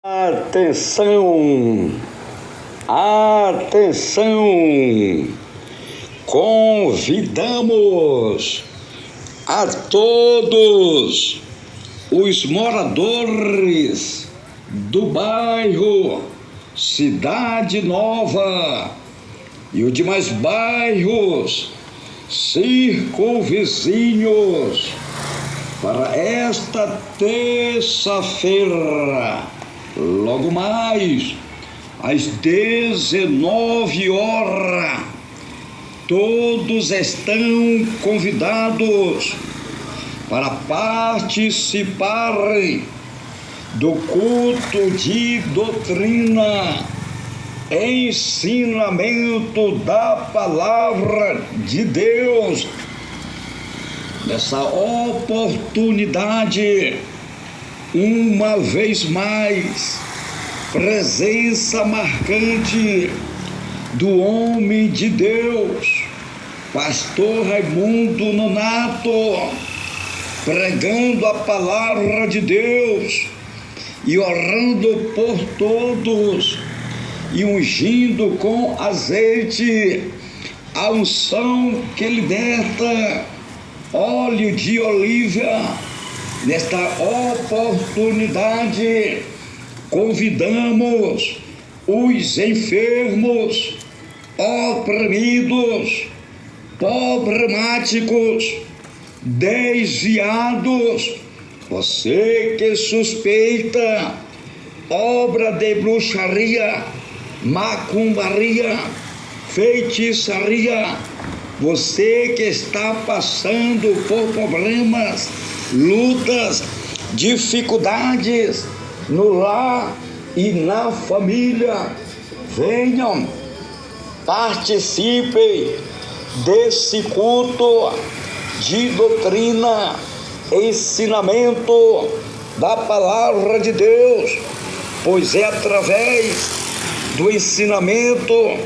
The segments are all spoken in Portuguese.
Atenção! Atenção! Convidamos a todos os moradores do bairro Cidade Nova e os demais bairros circunvizinhos para esta terça-feira, logo mais às 19 horas. Todos estão convidados para participarem do culto de doutrina, ensinamento da palavra de Deus. Nessa oportunidade, uma vez mais, presença marcante do homem de Deus, pastor Raimundo Nonato, pregando a palavra de Deus e orando por todos e ungindo com azeite a unção que liberta, óleo de oliva. Nesta oportunidade, convidamos os enfermos, oprimidos, problemáticos, desviados, você que suspeita obra de bruxaria, macumbaria, feitiçaria, você que está passando por problemas, lutas, dificuldades no lar e na família, venham, participem desse culto de doutrina, ensinamento da palavra de Deus, pois é através do ensinamento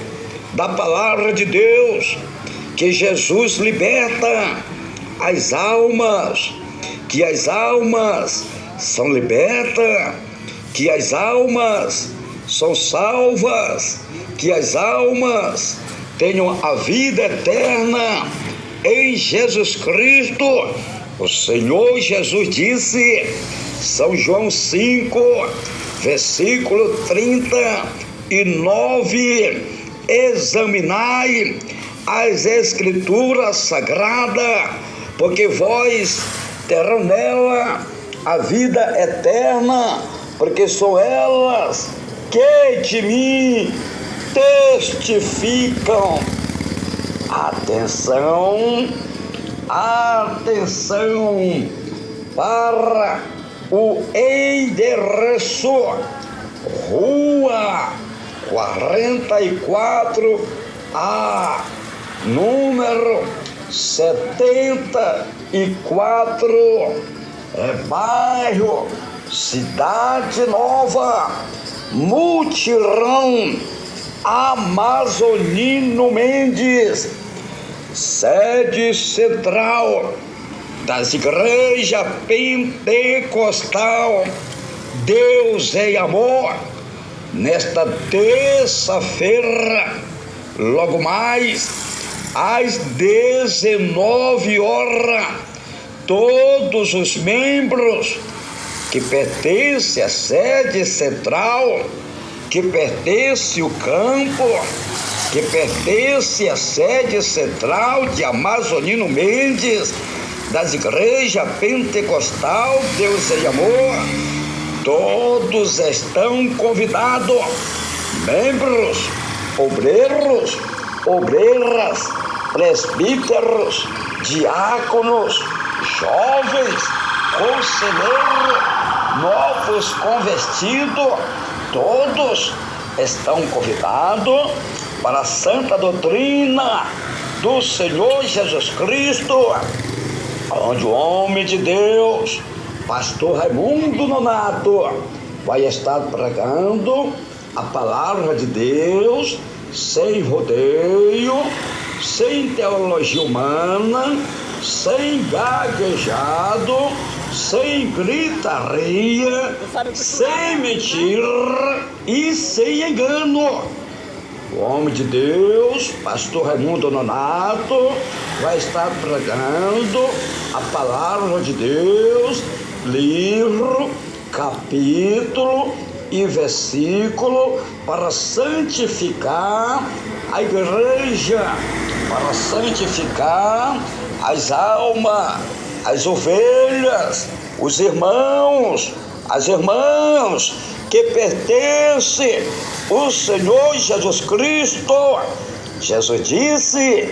da palavra de Deus que Jesus liberta as almas, que as almas são libertas, que as almas são salvas, que as almas tenham a vida eterna em Jesus Cristo. O Senhor Jesus disse, São João 5, versículo 39, examinai as Escrituras Sagradas, porque vós terão nela a vida eterna, porque são elas que de mim testificam. Atenção, atenção para o endereço: Rua 44A, número 74, bairro Cidade Nova, Mutirão Amazonino Mendes, sede central das igrejas pentecostal Deus é Amor. Nesta terça-feira, logo mais às 19 horas, todos os membros que pertencem à sede central, que pertence ao campo, que pertence à sede central de Amazonino Mendes, das igrejas pentecostal Deus é Amor, todos estão convidados, membros, obreiros, obreiras, presbíteros, diáconos, jovens, conselheiros, novos convertidos, todos estão convidados para a santa doutrina do Senhor Jesus Cristo, onde o homem de Deus, pastor Raimundo Nonato, vai estar pregando a palavra de Deus sem rodeio, sem teologia humana, sem gaguejado, sem gritaria, sem mentira e sem engano. O homem de Deus, pastor Raimundo Nonato, vai estar pregando a palavra de Deus, livro, capítulo e versículo, para santificar a igreja, para santificar as almas, as ovelhas, os irmãos, as irmãs que pertencem ao Senhor Jesus Cristo. Jesus disse: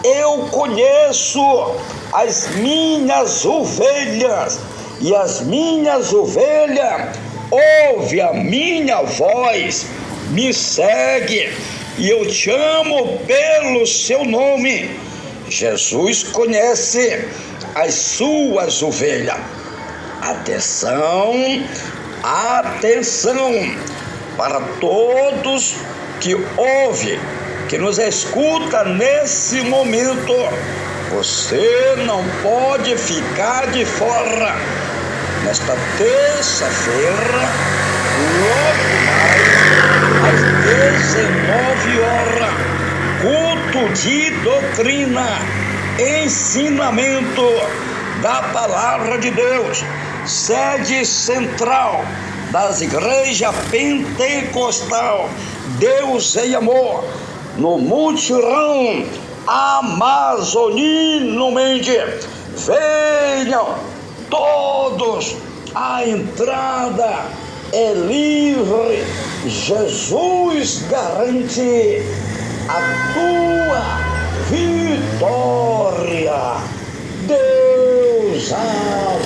eu conheço as minhas ovelhas, e as minhas ovelhas ouvem a minha voz, me segue, e eu te amo pelo seu nome. Jesus conhece as suas ovelhas. Atenção, atenção para todos que ouvem, que nos escuta nesse momento. Você não pode ficar de fora. Nesta terça-feira, logo mais às 19 horas, culto de doutrina, ensinamento da palavra de Deus, sede central das igrejas pentecostal Deus em Amor, no mutirão amazoniense. Venham todos, a entrada é livre. Jesus garante a tua vitória. Deus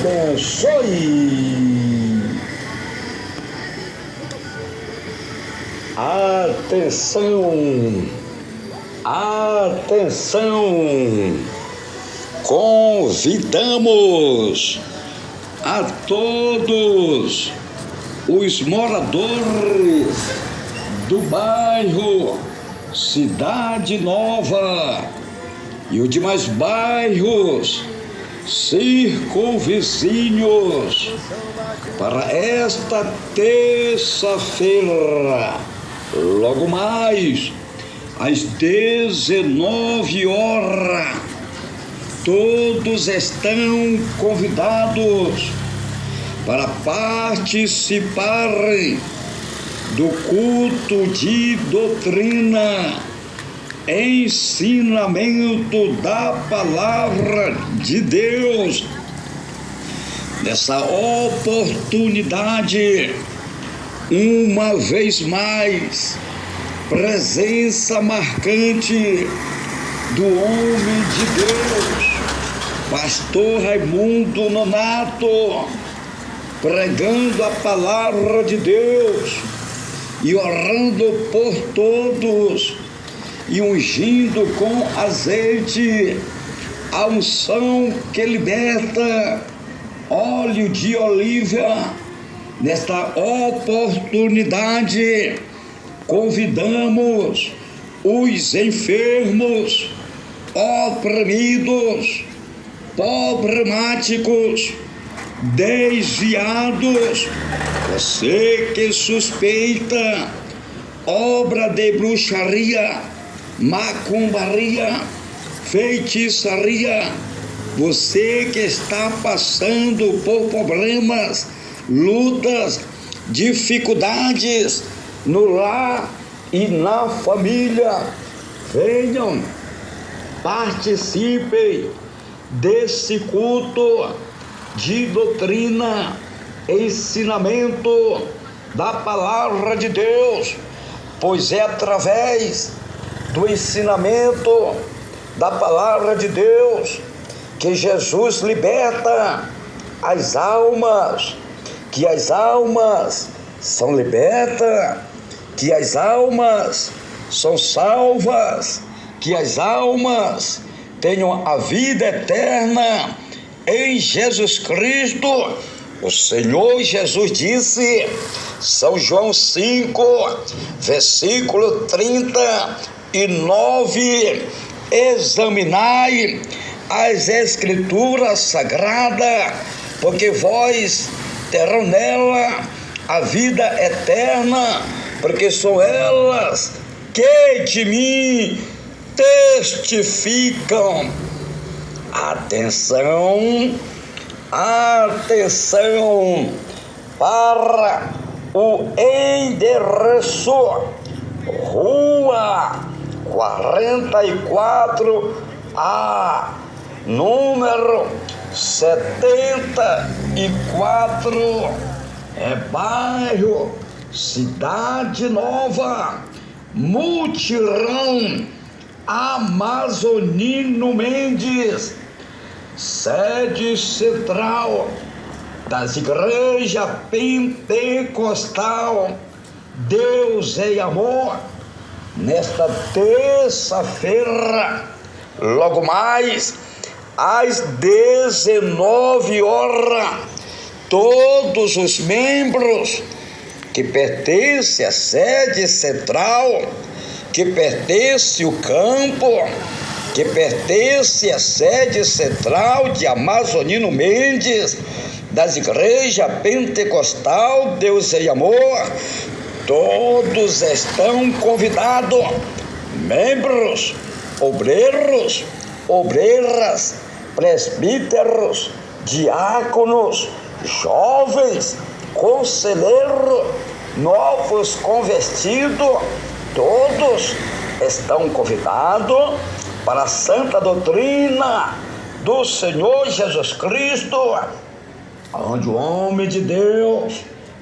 abençoe. Atenção, atenção, convidamos a todos os moradores do bairro Cidade Nova e os demais bairros circunvizinhos para esta terça-feira, logo mais às 19 horas. Todos estão convidados para participarem do culto de doutrina, ensinamento da palavra de Deus. Nessa oportunidade, uma vez mais, presença marcante do homem de Deus, pastor Raimundo Nonato, pregando a palavra de Deus e orando por todos e ungindo com azeite a unção que liberta, óleo de oliva. Nesta oportunidade, convidamos os enfermos, oprimidos, problemáticos, desviados, você que suspeita obra de bruxaria, macumbaria, feitiçaria, você que está passando por problemas, lutas, dificuldades no lar e na família, venham, participem desse culto de doutrina, ensinamento da palavra de Deus, pois é através do ensinamento da palavra de Deus que Jesus liberta as almas, que as almas são libertas, que as almas são salvas, que as almas tenham a vida eterna em Jesus Cristo. O Senhor Jesus disse, São João 5, versículo 39, examinai as Escrituras Sagradas, porque vós terão nela a vida eterna, porque são elas que de mim testificam. Atenção, atenção para o endereço: Rua 44A, número 74, bairro Cidade Nova, Mutirão, Amazonino Mendes, sede central das igrejas pentecostal Deus e Amor. Nesta terça-feira, logo mais às 19 horas, todos os membros que pertencem à sede central, que pertence ao campo, que pertence à sede central de Amazonino Mendes, das igrejas pentecostal Deus e Amor, todos estão convidados, membros, obreiros, obreiras, presbíteros, diáconos, jovens, conselheiros, novos convertidos, todos estão convidados para a santa doutrina do Senhor Jesus Cristo, onde o homem de Deus,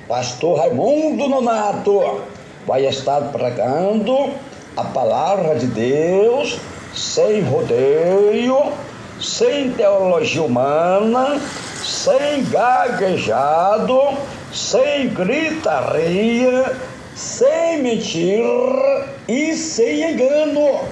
pastor Raimundo Nonato, vai estar pregando a palavra de Deus sem rodeio, sem teologia humana, sem gaguejado, sem gritaria, sem mentira e sem engano.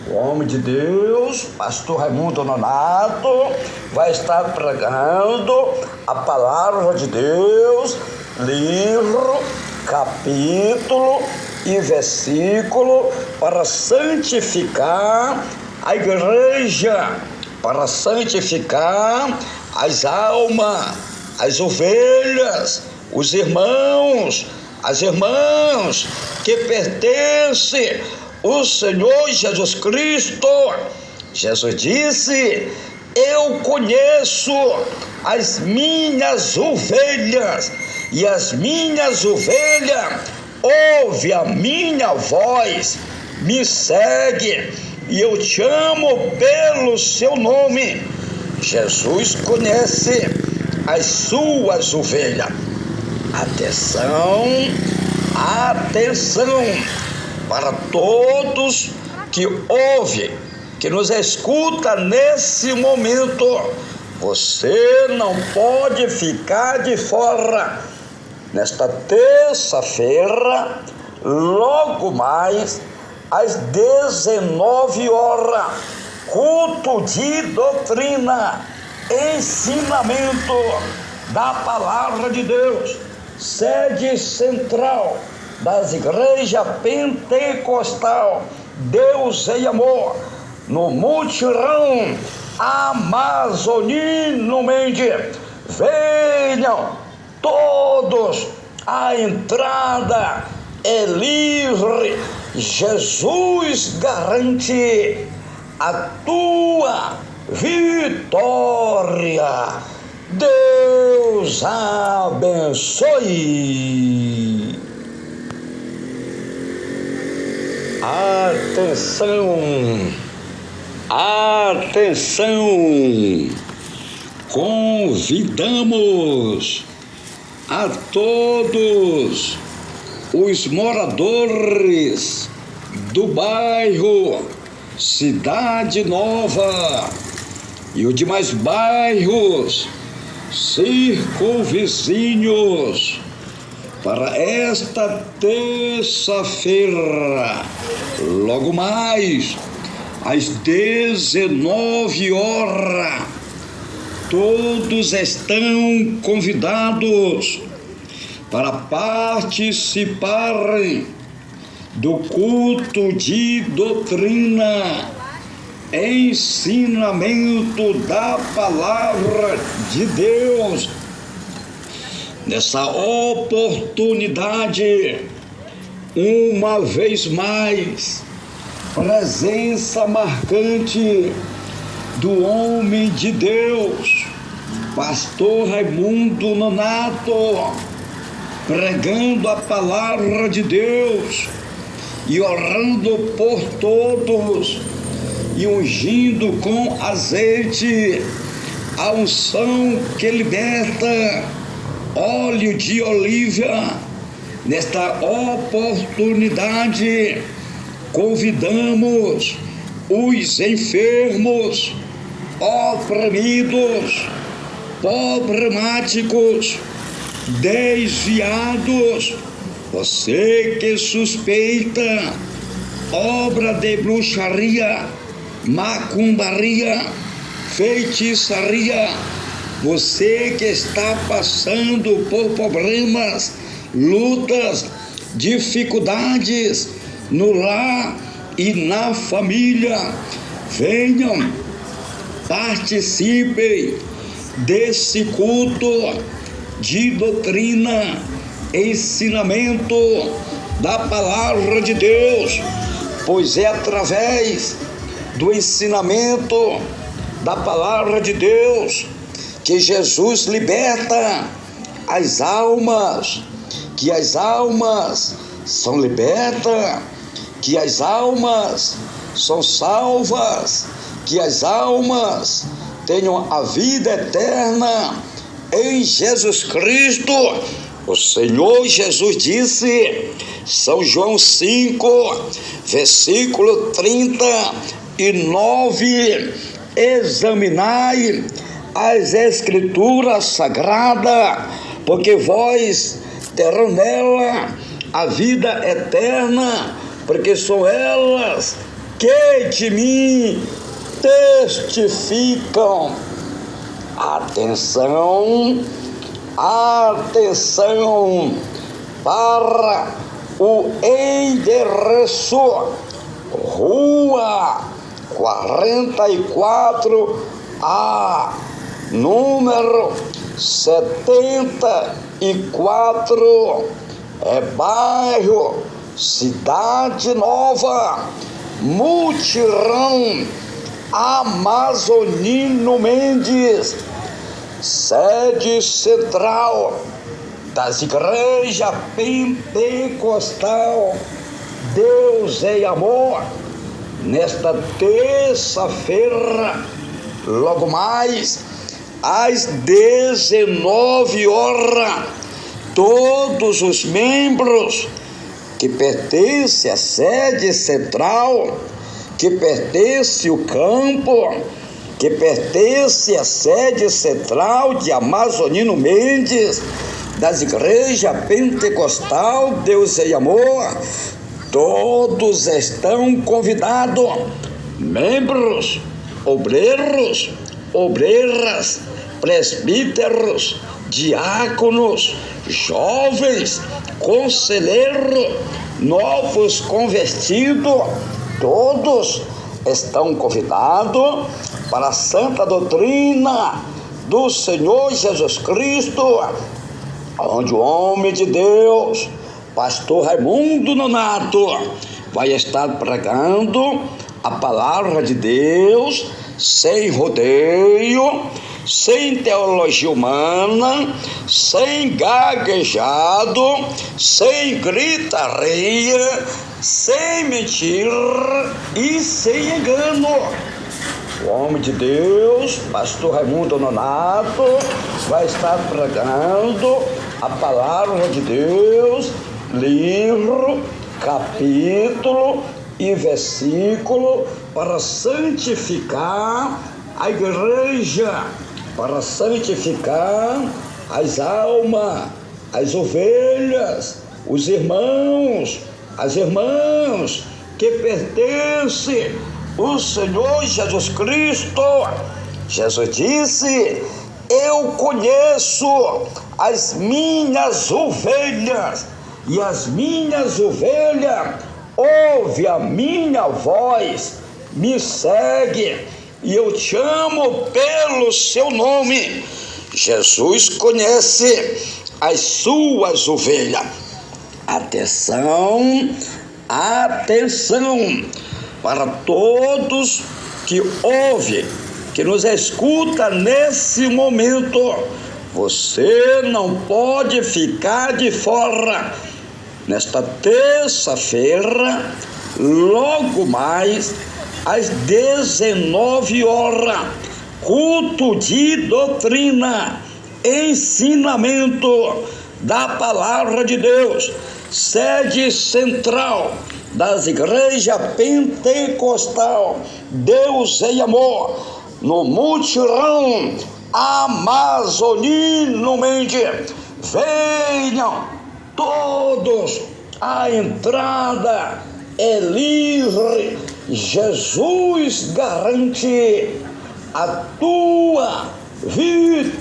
O homem de Deus, pastor Raimundo Nonato, vai estar pregando a palavra de Deus, livro, capítulo e versículo, para santificar a igreja, para santificar as almas, as ovelhas, os irmãos, as irmãs que pertencem ao Senhor Jesus Cristo. Jesus disse: eu conheço as minhas ovelhas, e as minhas ovelhas ouvem a minha voz, me segue, e eu te amo pelo seu nome. Jesus conhece as suas ovelhas. Atenção, atenção para todos que ouvem, que nos escuta nesse momento. Você não pode ficar de fora. Nesta terça-feira, logo mais às 19 horas, culto de doutrina, ensinamento da palavra de Deus, sede central das igrejas pentecostal Deus e Amor, no Mutirão Amazonino Mendes. Venham todos, a entrada é livre. Jesus garante a tua vitória. Deus abençoe. Atenção, atenção, convidamos a todos os moradores do bairro Cidade Nova e os demais bairros circunvizinhos para esta terça-feira, logo mais às 19 horas. Todos estão convidados para participarem do culto de doutrina, ensinamento da palavra de Deus. Nessa oportunidade, uma vez mais, presença marcante do homem de Deus, pastor Raimundo Nonato, pregando a palavra de Deus e orando por todos e ungindo com azeite a unção que liberta, óleo de oliva. Nesta oportunidade, convidamos os enfermos, oprimidos, problemáticos, desviados, você que suspeita obra de bruxaria, macumbaria, feitiçaria, você que está passando por problemas, lutas, dificuldades no lar e na família, venham, participem desse culto de doutrina, ensinamento da palavra de Deus, pois é através do ensinamento da palavra de Deus que Jesus liberta as almas, que as almas são libertas, que as almas são salvas, que as almas tenham a vida eterna em Jesus Cristo. O Senhor Jesus disse, São João 5, versículo 39, examinai as Escrituras Sagradas, porque vós terão nela a vida eterna, porque são elas que de mim testificam. Atenção, atenção para o endereço: Rua 44A, número 74, bairro Cidade Nova, Mutirão, Amazonino Mendes, sede central das igrejas pentecostal Deus é Amor. Nesta terça-feira, logo mais às 19 horas, todos os membros que pertencem à sede central, que pertence ao campo, que pertence à sede central de Amazonino Mendes, das igrejas pentecostal Deus é Amor, todos estão convidados, membros, obreiros, obreiras, presbíteros, diáconos, jovens, conselheiros, novos convertidos, todos estão convidados para a santa doutrina do Senhor Jesus Cristo, onde o homem de Deus, pastor Raimundo Nonato, vai estar pregando a palavra de Deus sem rodeio, sem teologia humana, sem gaguejado, sem gritaria, sem mentira e sem engano. O homem de Deus, pastor Raimundo Nonato, vai estar pregando a palavra de Deus, livro, capítulo e versículo, para santificar a igreja, para santificar as almas, as ovelhas, os irmãos, as irmãs que pertencem ao Senhor Jesus Cristo. Jesus disse: eu conheço as minhas ovelhas, e as minhas ovelhas ouvem a minha voz, me segue e eu te amo pelo seu nome. Jesus conhece as suas ovelhas. Atenção, atenção para todos que ouvem, que nos escuta nesse momento. Você não pode ficar de fora. Nesta terça-feira, logo mais às 19 horas, culto de doutrina, ensinamento da palavra de Deus, sede central das igrejas pentecostal Deus em Amor, no mutirão Amazonino Mendes. Venham todos, a entrada é livre. Jesus garante a tua vitória.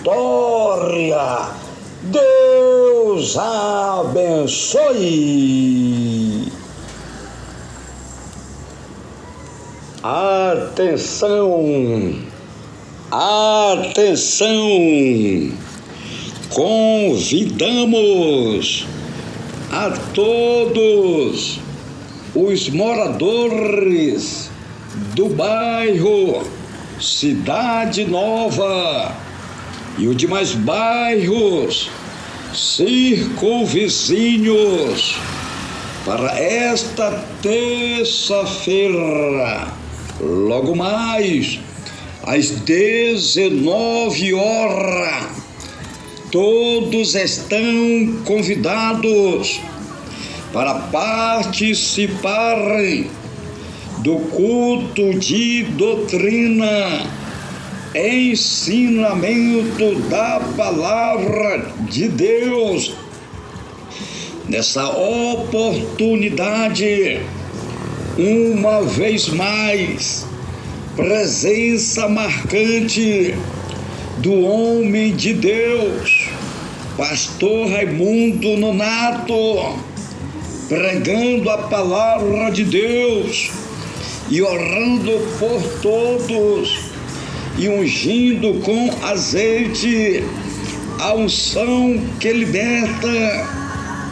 Deus abençoe. Atenção, atenção, convidamos a todos os moradores do bairro Cidade Nova e os demais bairros circunvizinhos para esta terça-feira, logo mais às 19 horas. Todos estão convidados para participarem do culto de doutrina, ensinamento da palavra de Deus. Nessa oportunidade, uma vez mais, presença marcante do homem de Deus, pastor Raimundo Nonato, pregando a palavra de Deus e orando por todos e ungindo com azeite a unção que liberta,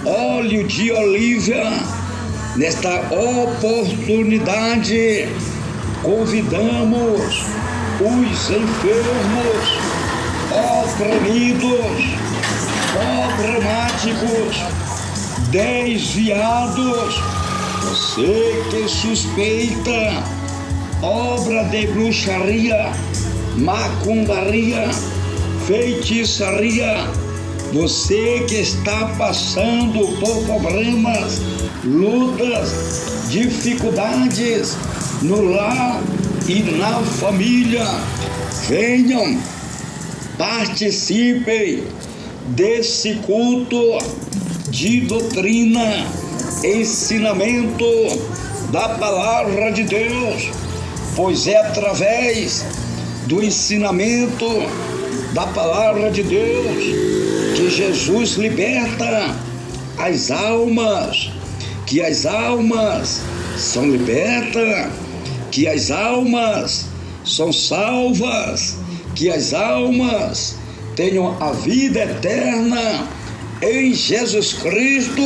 óleo de oliva. Nesta oportunidade, convidamos os enfermos, oprimidos, problemáticos, desviados, você que suspeita obra de bruxaria, macumbaria, feitiçaria, você que está passando por problemas, lutas, dificuldades no lar e na família, venham, participem desse culto de doutrina, ensinamento da palavra de Deus, pois é através do ensinamento da palavra de Deus que Jesus liberta as almas, que as almas são libertas, que as almas são salvas, que as almas tenham a vida eterna em Jesus Cristo.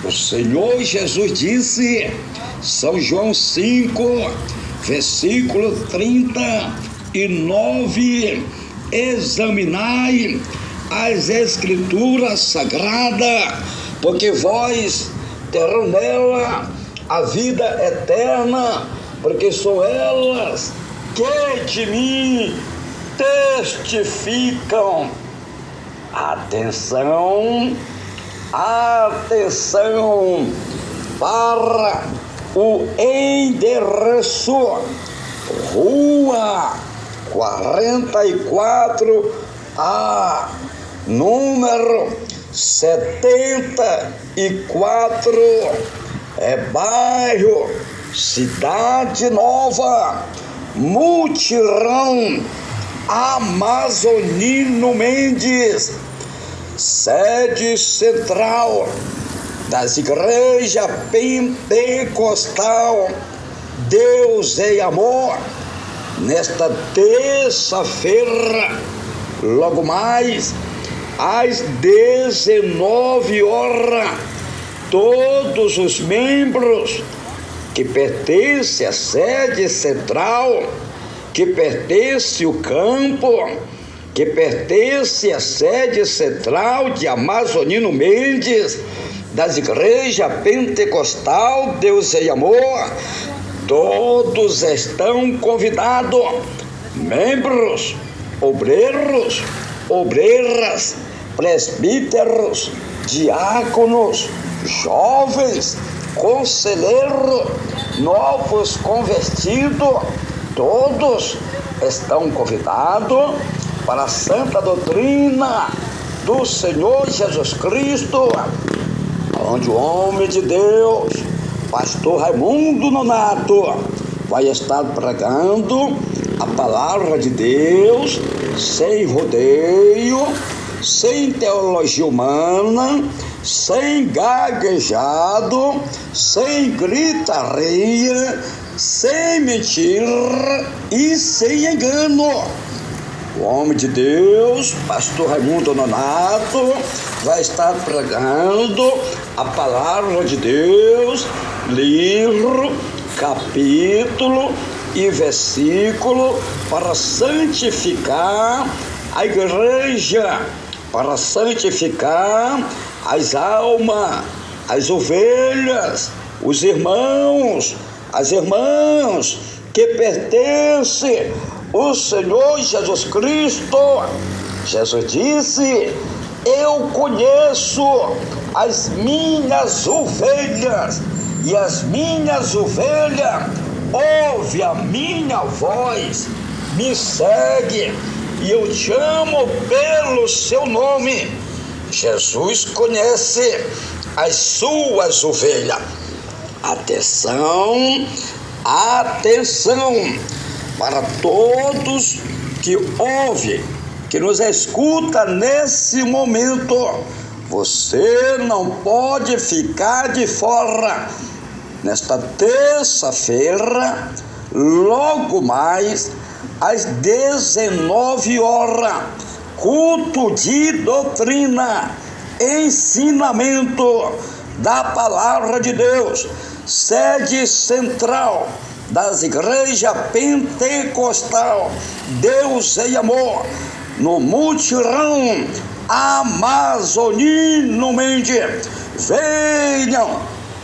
O Senhor Jesus disse, São João 5, versículo 39, examinai as Escrituras Sagradas, porque vós terão nela a vida eterna, porque são elas que de mim testificam. Atenção, atenção para o endereço: Rua 44A, número 74, bairro Cidade Nova, mutirão Amazonino Mendes, sede central das igrejas pentecostal Deus é amor. Nesta terça-feira, logo mais, às 19 horas, todos os membros que pertencem à sede central, que pertence ao campo, que pertence à sede central de Amazonino Mendes, das igrejas pentecostal Deus é Amor, todos estão convidados, membros, obreiros, obreiras, presbíteros, diáconos, jovens, conselheiros, novos convertidos, todos estão convidados para a santa doutrina do Senhor Jesus Cristo, onde o homem de Deus, pastor Raimundo Nonato, vai estar pregando a palavra de Deus sem rodeio, sem teologia humana, sem gaguejado, sem gritaria, sem mentira e sem engano. O homem de Deus, pastor Raimundo Nonato, vai estar pregando a palavra de Deus, livro, capítulo e versículo, para santificar a igreja, para santificar as almas, as ovelhas, os irmãos, as irmãs que pertencem ao Senhor Jesus Cristo. Jesus disse: eu conheço as minhas ovelhas, e as minhas ovelhas ouvem a minha voz, me segue, e eu te chamo pelo seu nome. Jesus conhece as suas ovelhas. Atenção, atenção para todos que ouvem, que nos escuta nesse momento. Você não pode ficar de fora. Nesta terça-feira, logo mais, às 19 horas, culto de doutrina, ensinamento da palavra de Deus, sede central das igrejas pentecostal Deus é Amor, no mutirão Amazonino Mendes. Venham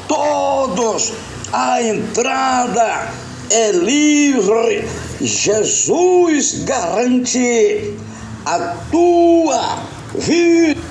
todos, a entrada é livre. Jesus garante a tua vida.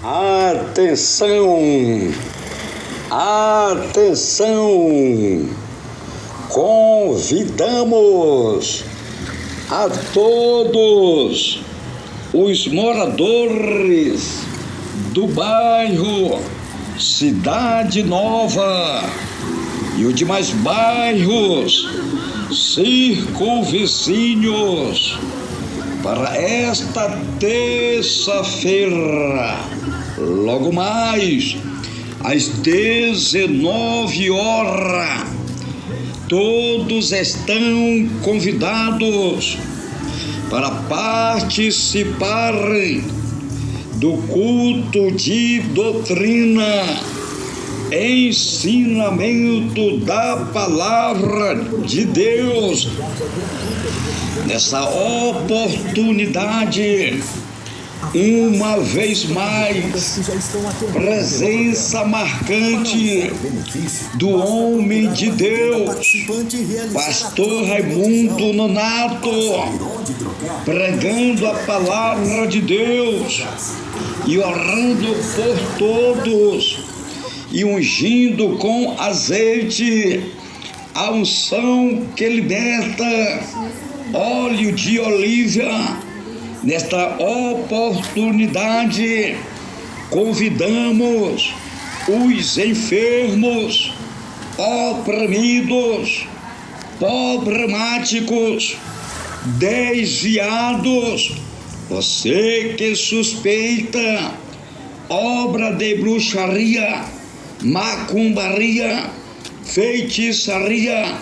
Atenção, atenção, convidamos a todos os moradores do bairro Cidade Nova e os demais bairros circunvizinhos para esta terça-feira, logo mais, às 19 horas, todos estão convidados para participarem do culto de doutrina, ensinamento da palavra de Deus. Nessa oportunidade, uma vez mais, presença marcante do homem de Deus, pastor Raimundo Nonato, pregando a palavra de Deus e orando por todos e ungindo com azeite a unção que liberta, óleo de oliva. Nesta oportunidade, convidamos os enfermos, oprimidos, problemáticos, desviados, você que suspeita obra de bruxaria, macumbaria, feitiçaria,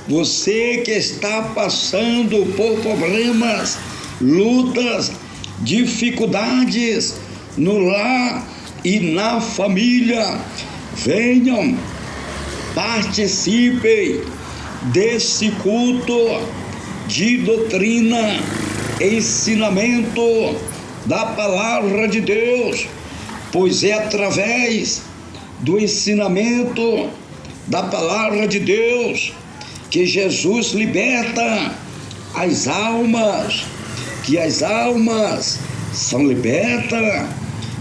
você que está passando por problemas, lutas, dificuldades no lar e na família, venham, participem desse culto de doutrina, ensinamento da palavra de Deus, pois é através do ensinamento da palavra de Deus que Jesus liberta as almas, que as almas são libertas,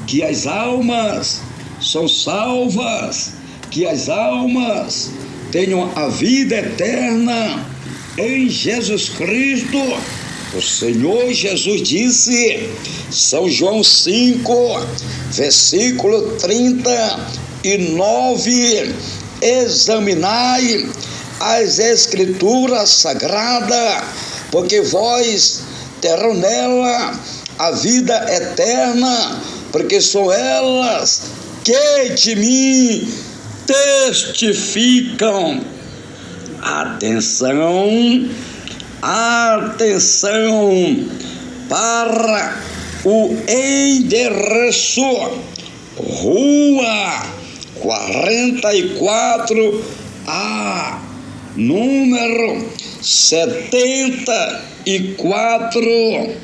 que as almas são salvas, que as almas tenham a vida eterna em Jesus Cristo. O Senhor Jesus disse, São João 5, versículo 39, examinai as Escrituras Sagradas, porque vós terão nela a vida eterna, porque são elas que de mim testificam. Atenção, atenção para o endereço: Rua 44A, número 74,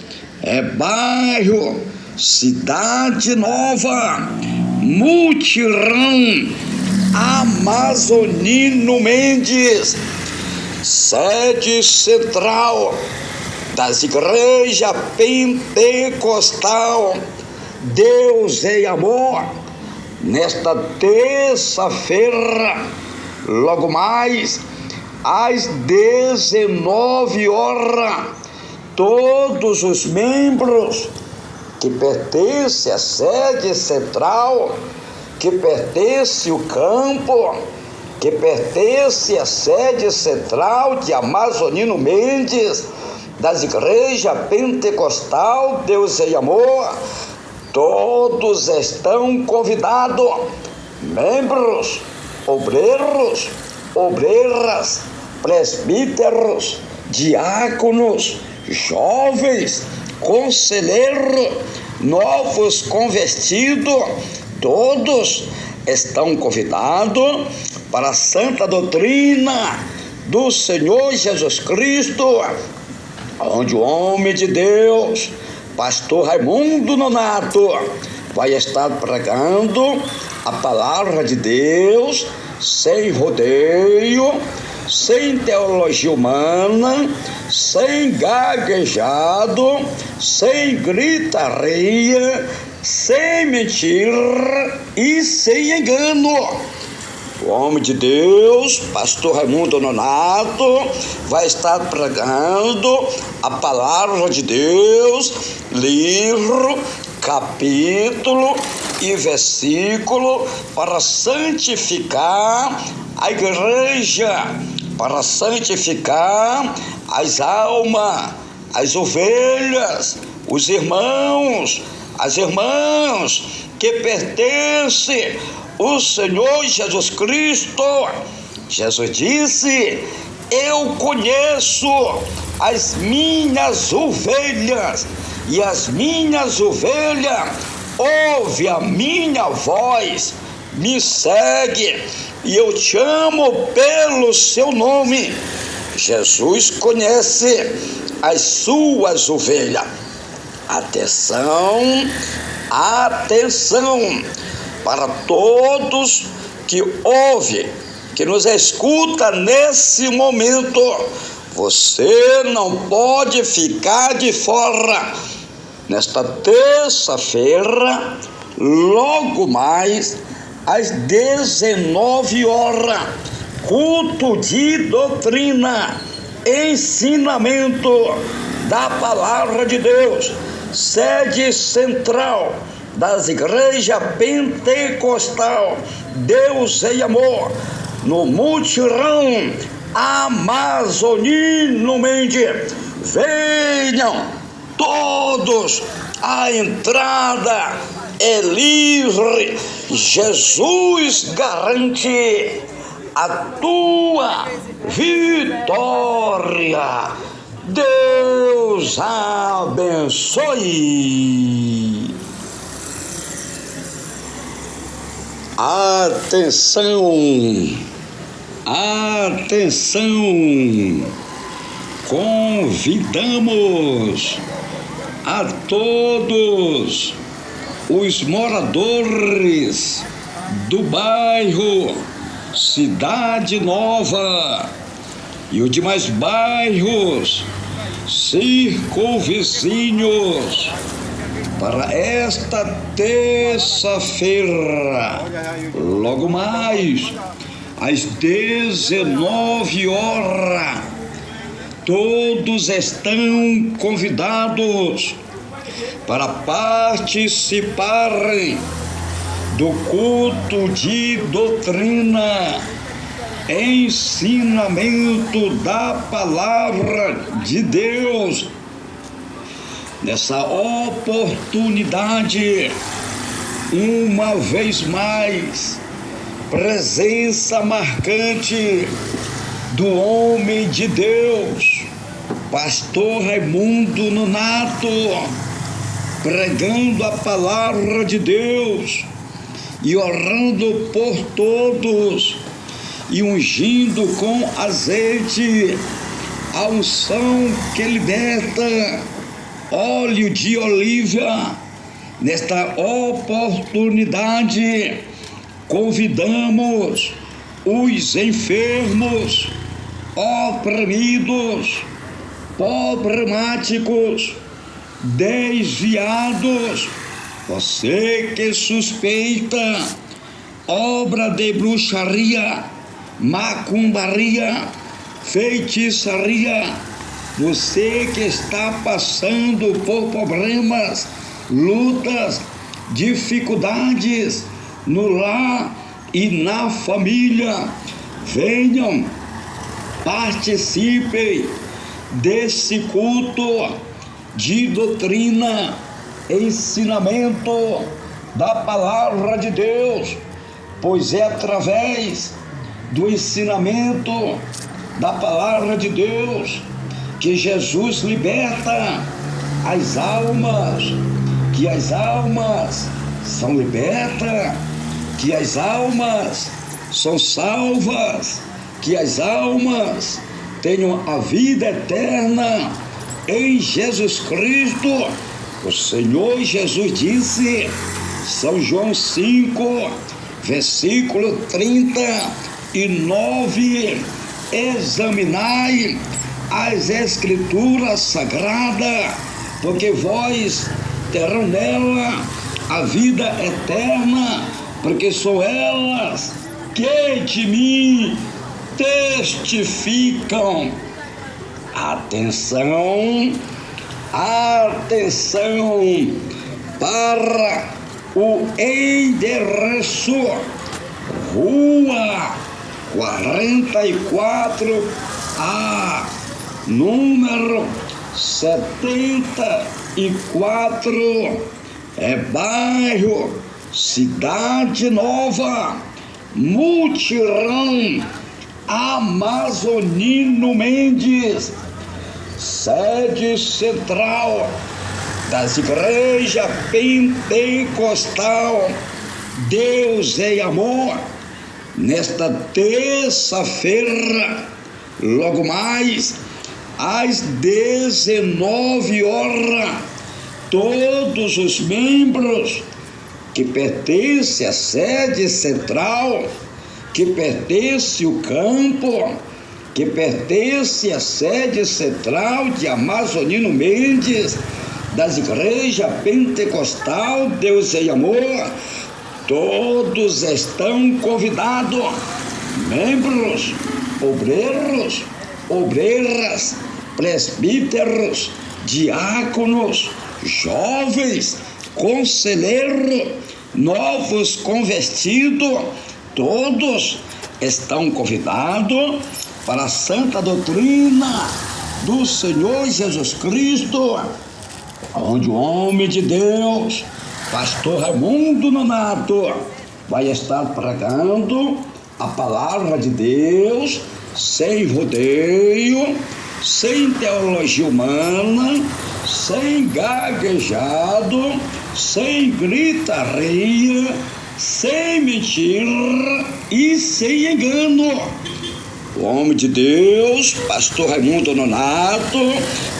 bairro Cidade Nova, Mutirão, Amazonino Mendes, sede central das igrejas pentecostal Deus em Amor. Nesta terça-feira, logo mais às 19 horas, todos os membros que pertencem à sede central, que pertence ao campo, que pertence à sede central de Amazonino Mendes, das igrejas pentecostal Deus em Amor, todos estão convidados, membros, obreiros, obreiras, presbíteros, diáconos, jovens, conselheiros, novos convertidos, todos estão convidados para a santa doutrina do Senhor Jesus Cristo, onde o homem de Deus, pastor Raimundo Nonato, vai estar pregando a palavra de Deus sem rodeio, sem teologia humana, sem gaguejado, sem gritaria, sem mentira e sem engano. O homem de Deus, pastor Raimundo Nonato, vai estar pregando a palavra de Deus, livro, capítulo e versículo, para santificar a igreja, para santificar as almas, as ovelhas, os irmãos, as irmãs que pertencem ao Senhor Jesus Cristo. Jesus disse: eu conheço as minhas ovelhas, e as minhas ovelhas ouvem a minha voz, me segue, e eu te amo pelo seu nome. Jesus conhece as suas ovelhas. Atenção, atenção para todos que ouvem, que nos escuta nesse momento. Você não pode ficar de fora. Nesta terça-feira, logo mais, às 19 horas, culto de doutrina, ensinamento da Palavra de Deus, sede central das igrejas pentecostal, Deus e Amor, no mutirão Amazonino Mendes. Venham todos, a entrada é livre. Jesus garante a tua vitória. Deus abençoe. Atenção, atenção, convidamos a todos os moradores do bairro Cidade Nova e os demais bairros circunvizinhos para esta terça-feira, logo mais, às 19 horas, todos estão convidados para participarem do culto de doutrina, ensinamento da Palavra de Deus. Nessa oportunidade, uma vez mais, presença marcante do homem de Deus, pastor Raimundo Nonato, pregando a palavra de Deus e orando por todos e ungindo com azeite a unção que liberta, óleo de oliva. Nesta oportunidade, convidamos os enfermos, oprimidos, problemáticos, desviados, você que suspeita obra de bruxaria, macumbaria, feitiçaria, você que está passando por problemas, lutas, dificuldades no lar e na família, venham, participem desse culto de doutrina, ensinamento da Palavra de Deus, pois é através do ensinamento da Palavra de Deus que Jesus liberta as almas, que as almas são libertas, que as almas são salvas, que as almas tenham a vida eterna em Jesus Cristo. O Senhor Jesus disse, São João 5, versículo 39, examinai as Escrituras Sagradas, porque vós terão nela a vida eterna, porque são elas que de mim testificam. Atenção, atenção para o endereço: Rua 44A, número 74, bairro Cidade Nova, mutirão Amazonino Mendes, sede central das igrejas pentecostal, Deus e Amor. Nesta terça-feira, logo mais, às 19 horas, todos os membros que pertencem à sede central, que pertence ao campo, que pertence à sede central de Amazonino Mendes, das igrejas pentecostal Deus e Amor, todos estão convidados, membros, obreiros, obreiras, presbíteros, diáconos, jovens, conselheiros, novos convertidos, todos estão convidados para a santa doutrina do Senhor Jesus Cristo, onde o homem de Deus, pastor Raimundo Nonato, vai estar pregando a palavra de Deus sem rodeio, sem teologia humana, sem gaguejado, sem gritaria, sem mentira e sem engano. O homem de Deus, pastor Raimundo Nonato,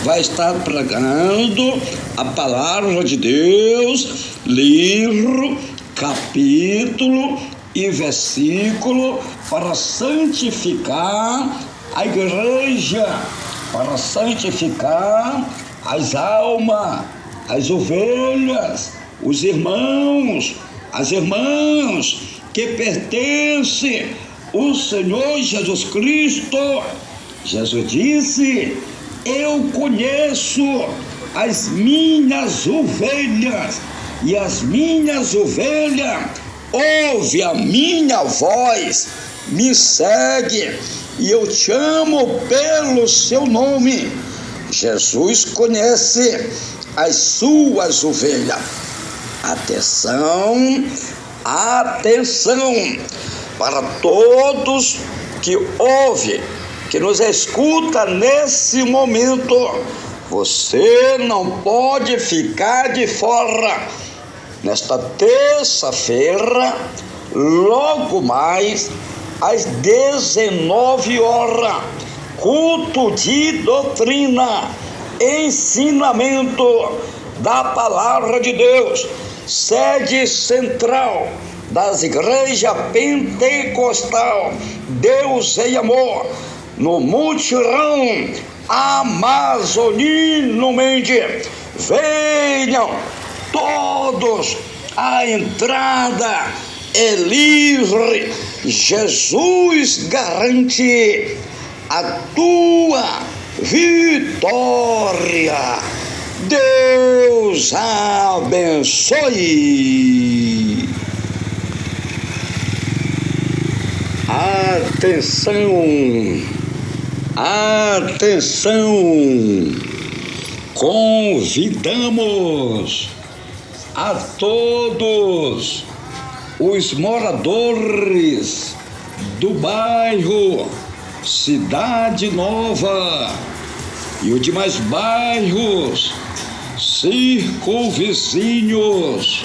vai estar pregando a palavra de Deus, livro, capítulo e versículo, para santificar a igreja, para santificar as almas, as ovelhas, os irmãos, as irmãs que pertencem ao Senhor Jesus Cristo. Jesus disse: eu conheço as minhas ovelhas, e as minhas ovelhas ouvem a minha voz, me segue, e eu te amo pelo seu nome. Jesus conhece as suas ovelhas. Atenção, atenção para todos que ouvem, que nos escuta nesse momento. Você não pode ficar de fora. Nesta terça-feira, logo mais às 19 horas, culto de doutrina, ensinamento da palavra de Deus, sede central das igrejas pentecostal Deus e Amor, no mutirão Amazonino Mendes. Venham todos, a entrada é livre. Jesus garante a tua vitória. Deus abençoe. Atenção, atenção, convidamos a todos os moradores do bairro Cidade Nova e os demais bairros circunvizinhos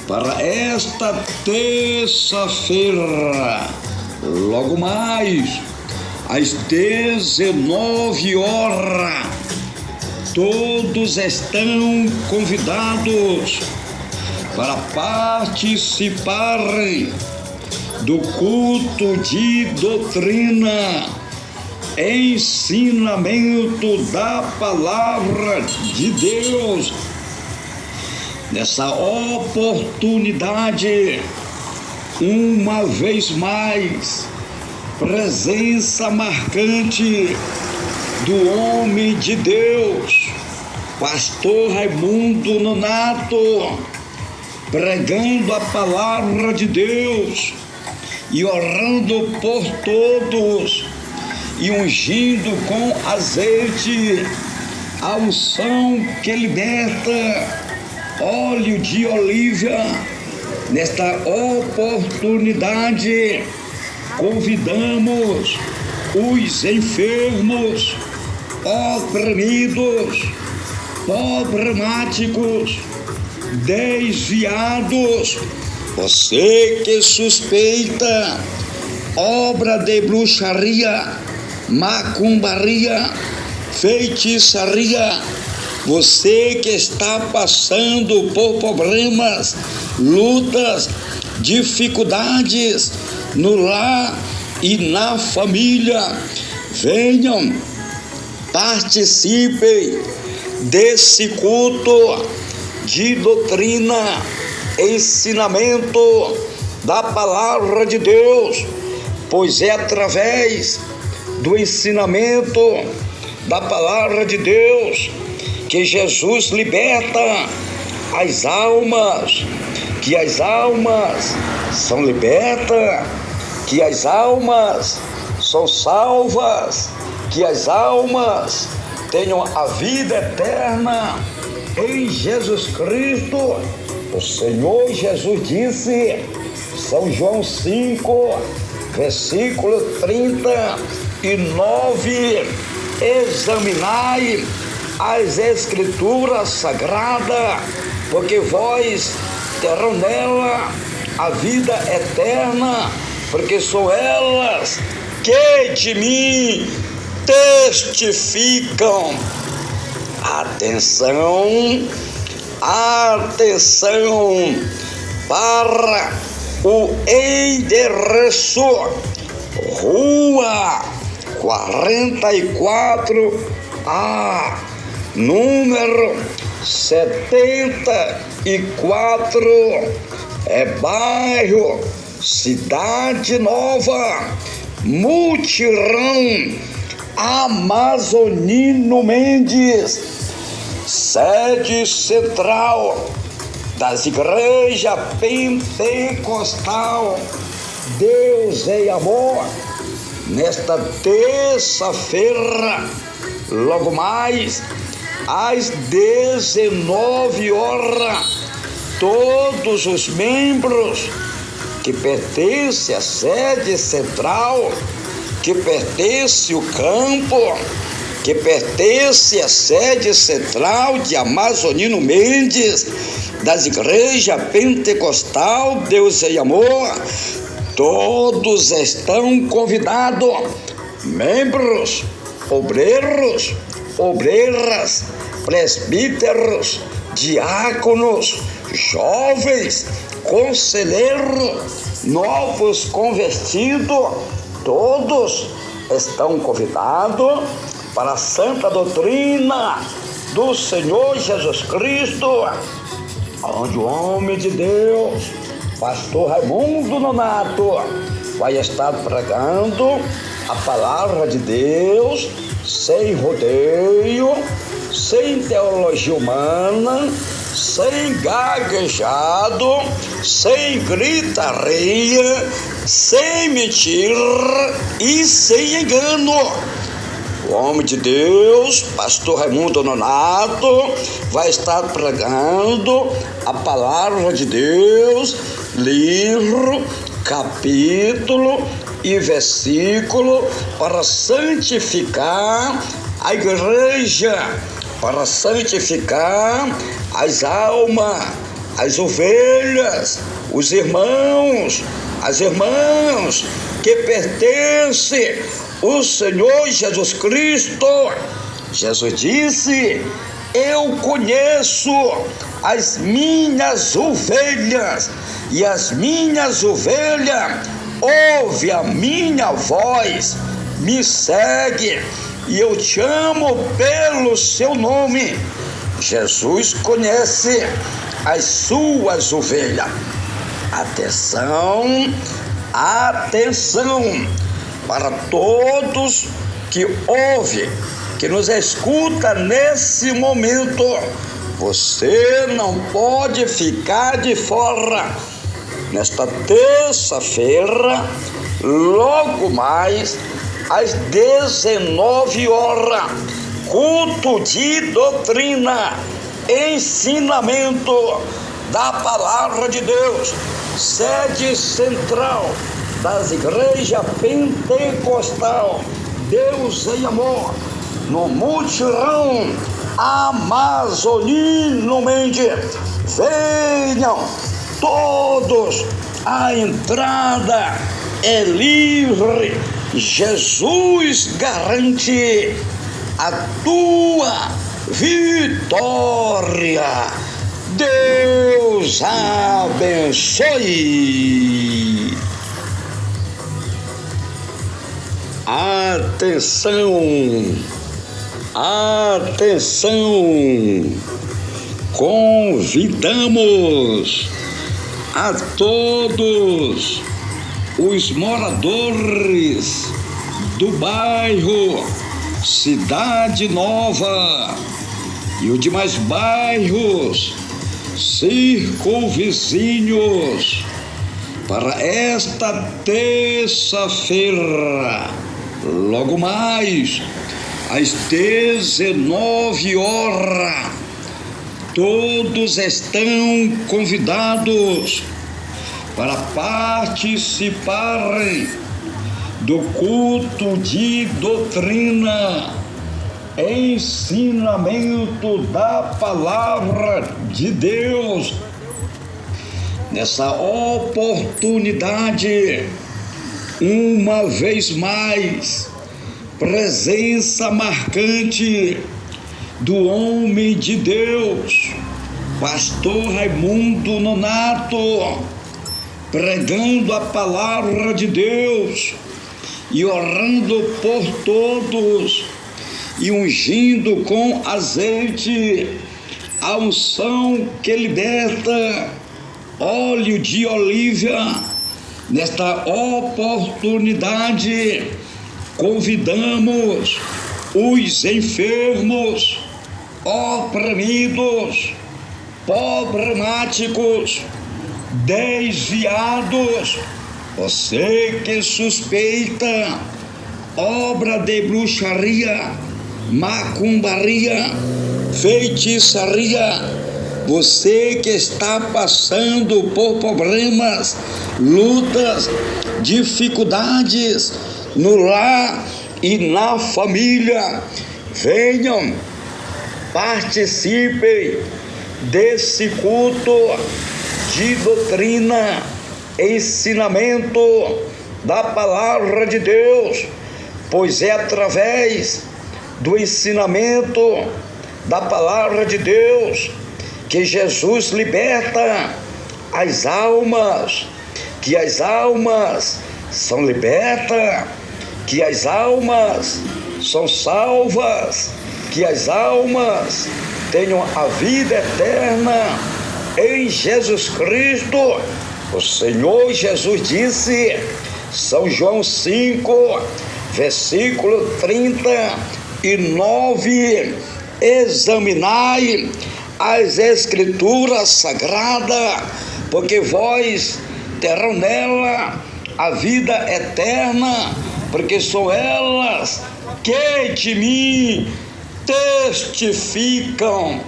para esta terça-feira, logo mais às 19 horas. Todos estão convidados para participarem do culto de doutrina, ensinamento da palavra de Deus. Nessa oportunidade, uma vez mais, presença marcante do homem de Deus, pastor Raimundo Nonato, pregando a palavra de Deus e orando por todos e ungindo com azeite a unção que liberta, óleo de oliva. Nesta oportunidade, convidamos os enfermos, oprimidos, problemáticos, desviados, você que suspeita obra de bruxaria, macumbaria, feitiçaria, você que está passando por problemas, lutas, dificuldades no lar e na família, Venham, participem desse culto de doutrina, ensinamento da palavra de Deus, pois é através do ensinamento da palavra de Deus que Jesus liberta as almas, que as almas são libertas, que as almas são salvas, que as almas tenham a vida eterna em Jesus Cristo. O Senhor Jesus disse, São João 5, versículo 39, examinai as Escrituras Sagradas, porque vós terão nela a vida eterna, porque são elas que de mim testificam. Atenção, atenção para o endereço: Rua 44A, número 74, bairro Cidade Nova, Mutirão, Amazonino Mendes, sede central das igrejas pentecostal Deus em Amor. Nesta terça-feira, logo mais às 19 horas, todos os membros que pertencem à sede central, que pertence ao campo, que pertence à sede central de Amazonino Mendes, das igrejas pentecostal Deus em Amor, todos estão convidados, membros, obreiros, obreiras, presbíteros, diáconos, jovens, conselheiros, novos convertidos, todos estão convidados para a santa doutrina do Senhor Jesus Cristo, onde o homem de Deus, pastor Raimundo Nonato, vai estar pregando a palavra de Deus sem rodeio, sem teologia humana, sem gaguejado, sem gritaria, sem mentira e sem engano. O homem de Deus, pastor Raimundo Nonato, vai estar pregando a palavra de Deus, livro, capítulo e versículo, para santificar a igreja, para santificar as almas, as ovelhas, os irmãos, as irmãs que pertencem ao Senhor Jesus Cristo. Jesus disse: eu conheço as minhas ovelhas, e as minhas ovelhas ouvem a minha voz, me segue, e eu te amo pelo seu nome. Jesus conhece as suas ovelhas. Atenção, atenção para todos que ouvem, que nos escuta nesse momento. Você não pode ficar de fora. Nesta terça-feira, logo mais às 19 horas, culto de doutrina, ensinamento da palavra de Deus, sede central das igrejas pentecostal Deus em Amor, no Mutirão Amazonino Mendes. Venham todos, a entrada é livre. Jesus garante a tua vitória. Deus abençoe. Atenção! Atenção! Convidamos a todos os moradores do bairro Cidade Nova e os demais bairros circunvizinhos para esta terça-feira, logo mais às 19 horas. Todos estão convidados para participarem do culto de doutrina, ensinamento da palavra de Deus. Nessa oportunidade, uma vez mais, presença marcante do homem de Deus, pastor Raimundo Nonato, pregando a palavra de Deus e orando por todos e ungindo com azeite a unção que liberta, óleo de oliva. Nesta oportunidade, convidamos os enfermos, oprimidos, problemáticos, desviados, você que suspeita obra de bruxaria, macumbaria, feitiçaria, você que está passando por problemas, lutas, dificuldades no lar e na família, venham, participem desse culto de doutrina, ensinamento da palavra de Deus, pois é através do ensinamento da palavra de Deus que Jesus liberta as almas, que as almas são libertas, que as almas são salvas, que as almas tenham a vida eterna em Jesus Cristo. O Senhor Jesus disse, São João 5, versículo 39, examinai as Escrituras Sagradas, porque vós terão nela a vida eterna, porque são elas que de mim testificam.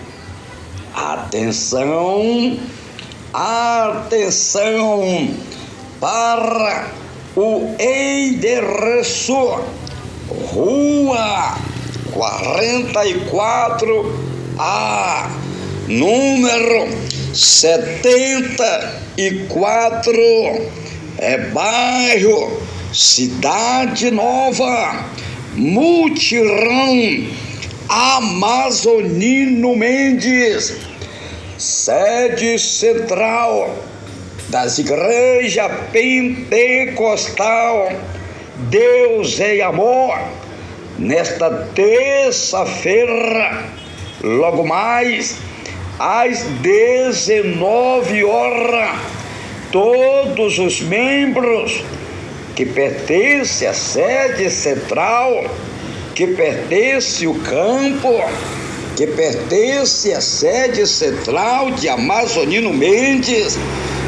Atenção, atenção para o endereço: Rua 44A, número 74, bairro Cidade Nova, Mutirão Amazonino Mendes, sede central das igrejas pentecostal Deus é Amor. Nesta terça-feira, logo mais às 19 horas, todos os membros que pertencem à sede central, que pertence ao campo, que pertence à sede central de Amazonino Mendes,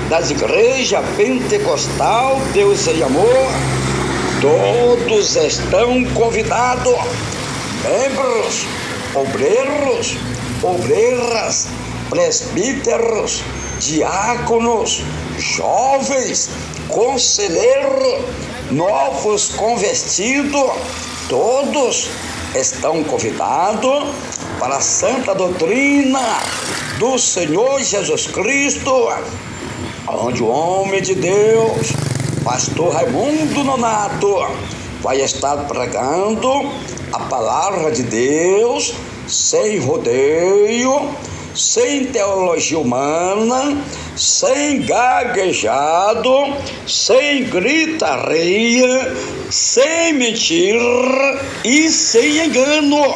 das igrejas pentecostal Deus e Amor, todos estão convidados, membros, obreiros, obreiras, presbíteros, diáconos, jovens, conselheiros, novos convertidos, todos estão convidados para a santa doutrina do Senhor Jesus Cristo, onde o homem de Deus, pastor Raimundo Nonato, vai estar pregando a palavra de Deus sem rodeio, sem teologia humana, sem gaguejado, sem gritaria, sem mentira e sem engano.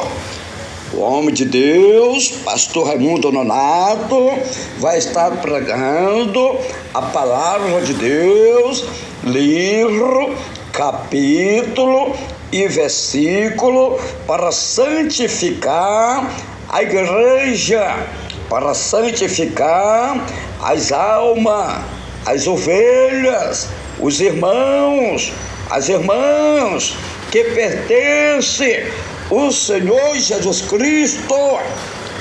O homem de Deus, pastor Raimundo Nonato, vai estar pregando a palavra de Deus, livro, capítulo e versículo, para santificar a igreja, para santificar as almas, as ovelhas, os irmãos, as irmãs que pertencem ao Senhor Jesus Cristo.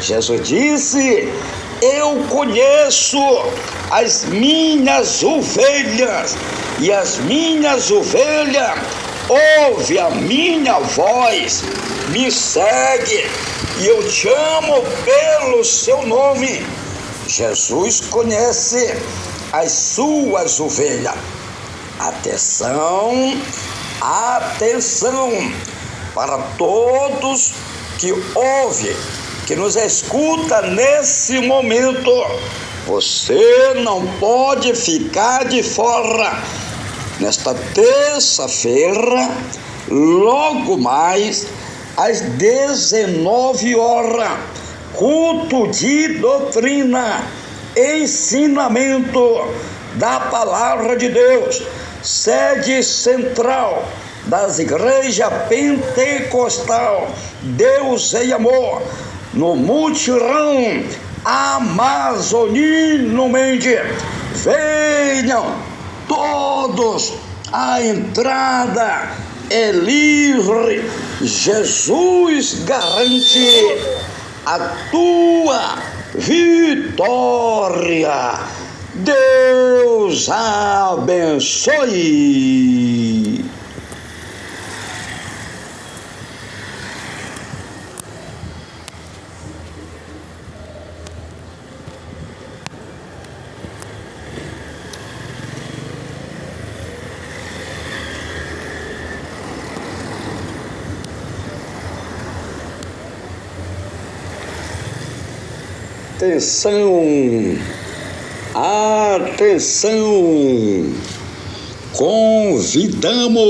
Jesus disse: eu conheço as minhas ovelhas, e as minhas ovelhas ouvem a minha voz, me segue, e eu te amo pelo seu nome. Jesus conhece as suas ovelhas. Atenção, atenção para todos que ouvem, que nos escuta nesse momento. Você não pode ficar de fora. Nesta terça-feira, logo mais às 19 horas, culto de doutrina, ensinamento da palavra de Deus, sede central das igrejas pentecostal Deus em Amor, no mutirão Amazonino Mendes. Venham todos, a entrada é livre. Jesus garante a tua vitória. Deus abençoe. Atenção, atenção, convidamos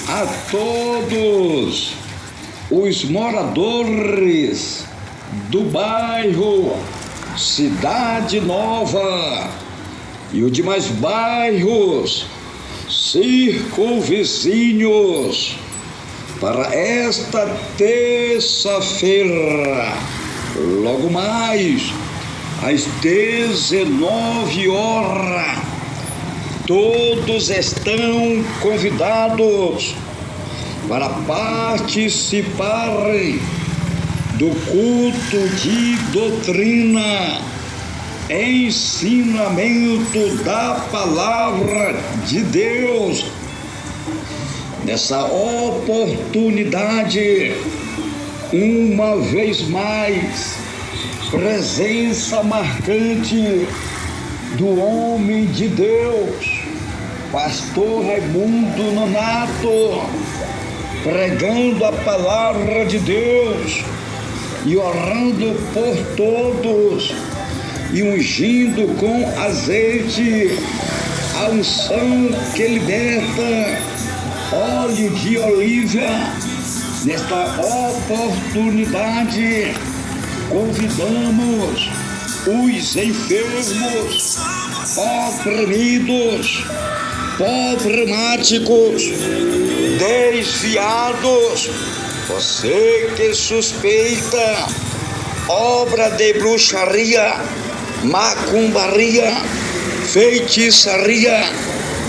a todos os moradores do bairro Cidade Nova e os demais bairros circunvizinhos para esta terça-feira, logo mais às 19 horas, todos estão convidados para participarem do culto de doutrina, ensinamento da palavra de Deus. Nessa oportunidade, uma vez mais, presença marcante do homem de Deus, pastor Raimundo Nonato, pregando a palavra de Deus e orando por todos e ungindo com azeite a unção que liberta, óleo de oliva. Nesta oportunidade, convidamos os enfermos, oprimidos, problemáticos, desviados, você que suspeita obra de bruxaria, macumbaria, feitiçaria,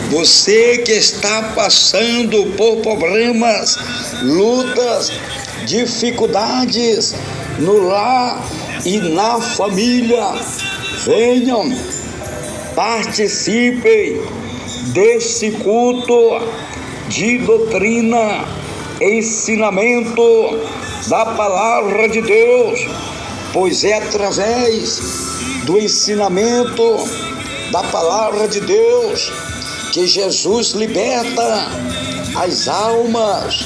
você que está passando por problemas, lutas, dificuldades no lar e na família, venham, participem desse culto de doutrina, ensinamento da palavra de Deus, pois é através do ensinamento da palavra de Deus que Jesus liberta as almas,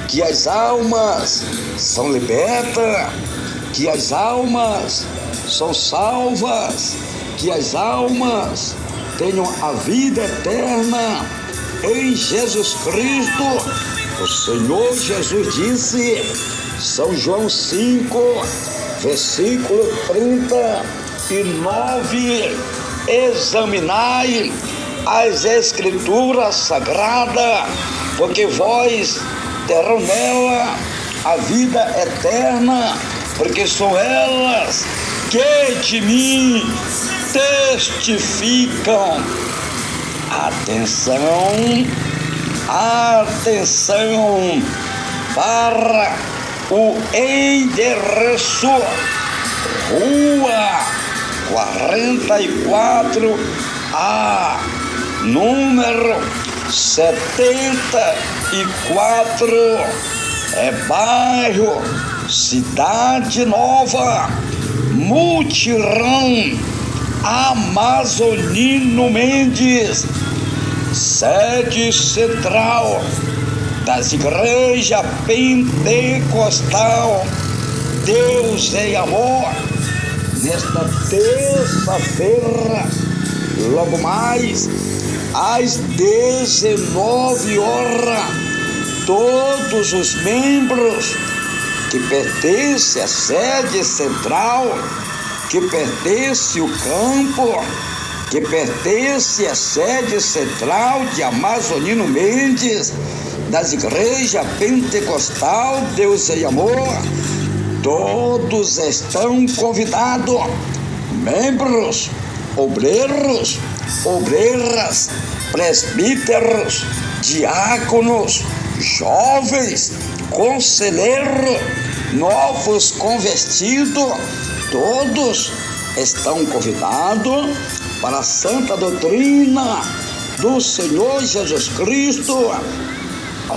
que as almas são libertas que as almas são salvas, que as almas tenham a vida eterna em Jesus Cristo. O Senhor Jesus disse, São João 5, versículo 39, examinai as Escrituras Sagradas, porque vós terão nela a vida eterna, porque são elas que de mim testificam. Atenção para o endereço: Rua 44A, número 74, bairro Cidade Nova, Mutirão Amazonino Mendes, sede central das igrejas pentecostal Deus em Amor. Nesta terça-feira, logo mais às 19 horas, todos os membros que pertencem à sede central, que pertence ao campo, que pertence à sede central de Amazonino Mendes, das igrejas pentecostal Deus em Amor, todos estão convidados, membros, obreiros, obreiras, presbíteros, diáconos, jovens, conselheiros, novos convertidos, todos estão convidados para a santa doutrina do Senhor Jesus Cristo,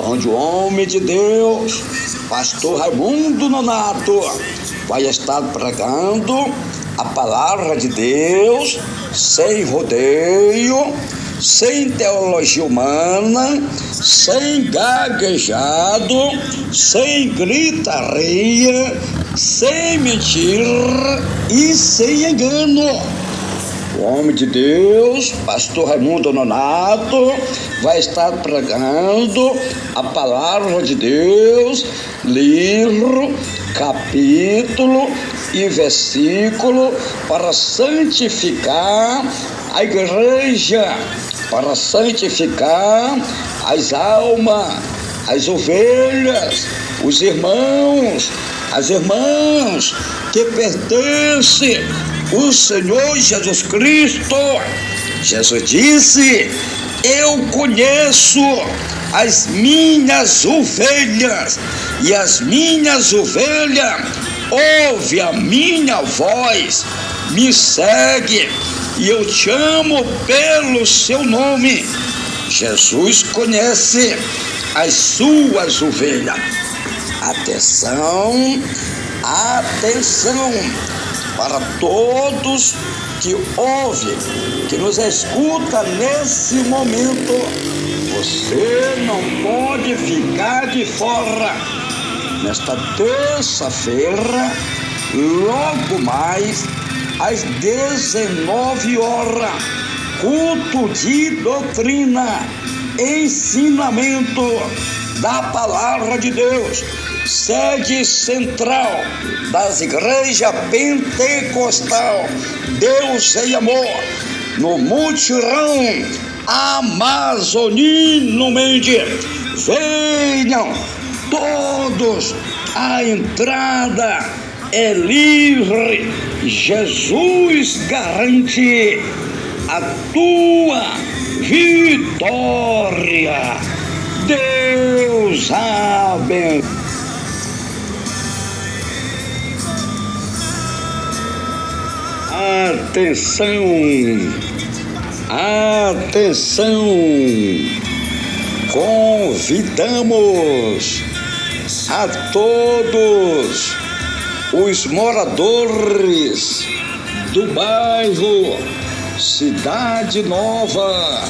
onde o homem de Deus, pastor Raimundo Nonato, vai estar pregando a palavra de Deus sem rodeio, sem teologia humana, sem gaguejado, sem gritaria, sem mentira e sem engano. O homem de Deus, pastor Raimundo Nonato, vai estar pregando a palavra de Deus, livro, capítulo e versículo, para santificar a igreja, para santificar as almas, as ovelhas, os irmãos, as irmãs que pertencem ao Senhor Jesus Cristo. Jesus disse: eu conheço as minhas ovelhas, e as minhas ovelhas ouvem a minha voz, me segue, e eu te amo pelo seu nome. Jesus conhece as suas ovelhas. Atenção, atenção para todos que ouvem, que nos escuta nesse momento. Você não pode ficar de fora. Nesta terça-feira, logo mais às 19 horas, culto de doutrina, ensinamento da palavra de Deus, sede central das igrejas pentecostal Deus em Amor, no Mutirão Amazonino Mendes. Venham todos, a entrada é livre. Jesus garante a tua vitória. Deus abençoe. Atenção, atenção, convidamos a todos os moradores do bairro Cidade Nova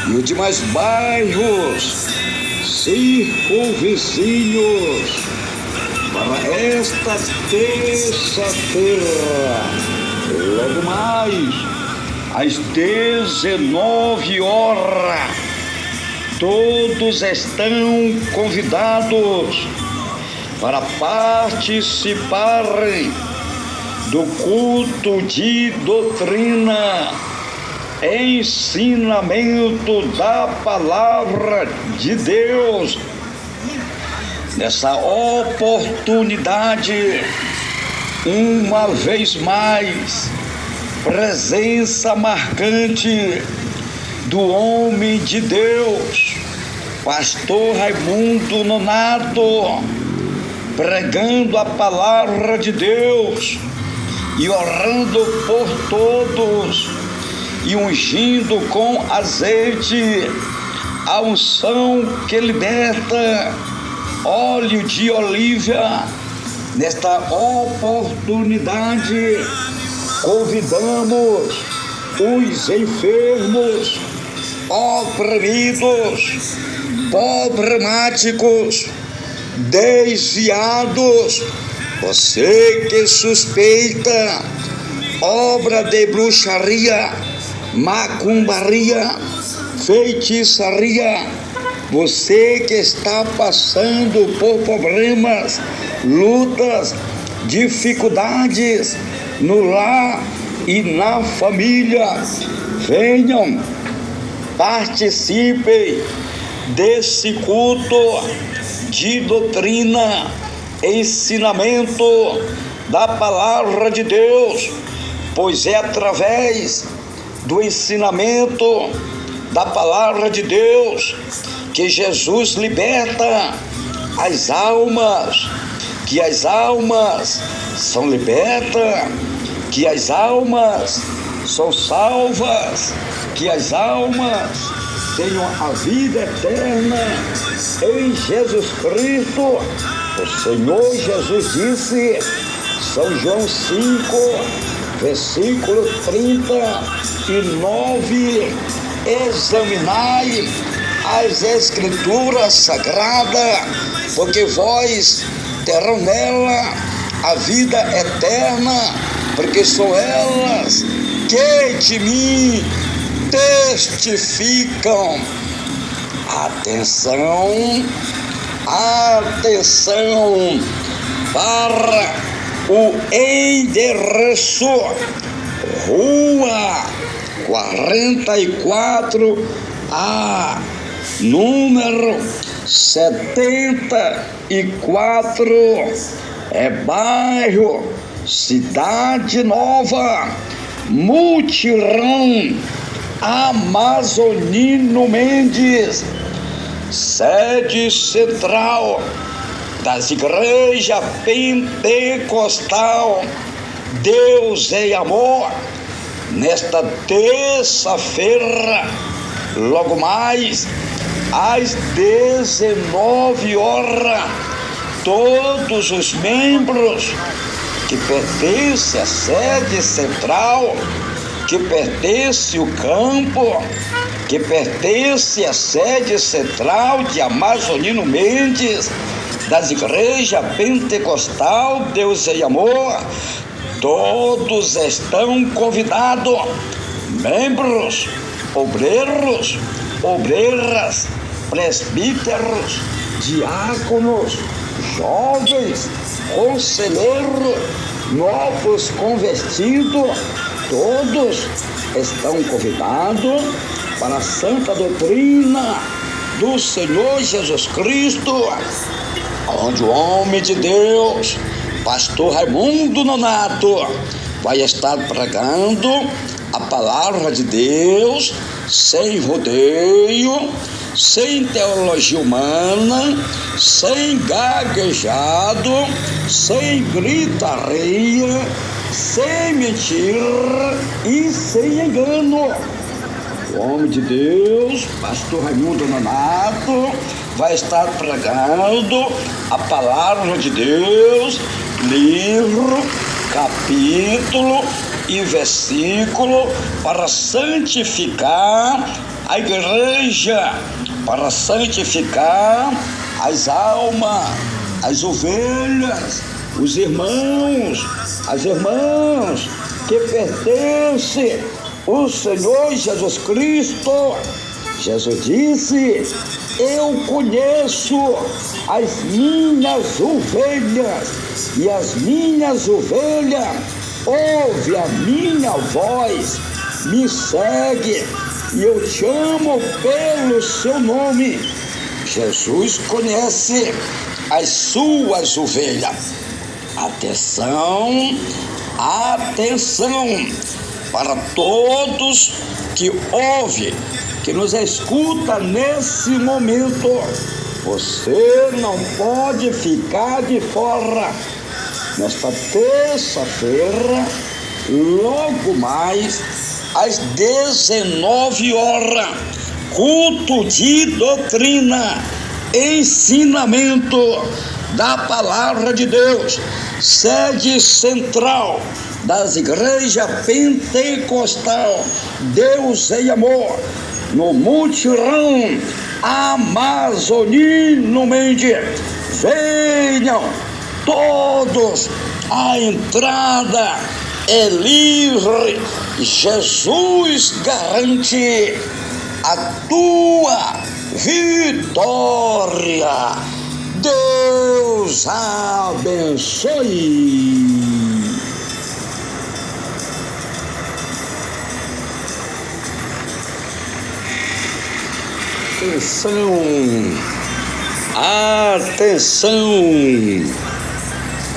e os demais bairros circunvizinhos para esta terça-feira, logo mais, às 19 horas, todos estão convidados para participarem do culto de doutrina, ensinamento da palavra de Deus. Nessa oportunidade, uma vez mais, presença marcante do homem de Deus, pastor Raimundo Nonato, pregando a palavra de Deus e orando por todos e ungindo com azeite a unção que liberta, óleo de oliva. Nesta oportunidade, convidamos os enfermos, oprimidos, problemáticos, desviados, você que suspeita obra de bruxaria, macumbaria, feitiçaria, você que está passando por problemas, lutas, dificuldades no lar e na família, venham, participem desse culto de doutrina, ensinamento da palavra de Deus, pois é através do ensinamento da palavra de Deus que Jesus liberta as almas, que as almas são libertas, que as almas são salvas, que as almas tenham a vida eterna em Jesus Cristo. O Senhor Jesus disse, São João 5, versículo 39, examinai as Escrituras Sagradas, porque vós terão nela a vida eterna, porque são elas que de mim testificam. Atenção para o endereço: Rua 44A, número 74, bairro Cidade Nova, Mutirão, Amazonino Mendes, sede central das igrejas pentecostal Deus é Amor. Nesta terça-feira, logo mais às 19 horas, todos os membros que pertencem à sede central, que pertence ao campo, que pertence à sede central de Amazonino Mendes, das igrejas pentecostal Deus é Amor, todos estão convidados, membros, obreiros, obreiras, presbíteros, diáconos, jovens, conselheiros, novos convertidos, todos estão convidados para a santa doutrina do Senhor Jesus Cristo, onde o homem de Deus, pastor Raimundo Nonato, vai estar pregando a palavra de Deus sem rodeio, sem teologia humana, sem gaguejado, sem gritaria, sem mentira e sem engano. O homem de Deus, pastor Raimundo Nonato, vai estar pregando a palavra de Deus, livro, capítulo e versículo, para santificar a igreja, para santificar as almas, as ovelhas, os irmãos, as irmãs que pertencem ao Senhor Jesus Cristo. Jesus disse: eu conheço as minhas ovelhas, e as minhas ovelhas ouvem a minha voz, me segue, e eu te amo pelo seu nome. Jesus conhece as suas ovelhas. Atenção, atenção para todos que ouvem, que nos escuta nesse momento. Você não pode ficar de fora. Nesta terça-feira, logo mais às 19 horas, culto de doutrina, ensinamento da palavra de Deus, sede central das igrejas pentecostal Deus em Amor, no Mutirão Amazonino Mendes. Venham todos, a entrada é livre. Jesus garante a tua vitória. Deus abençoe. Atenção,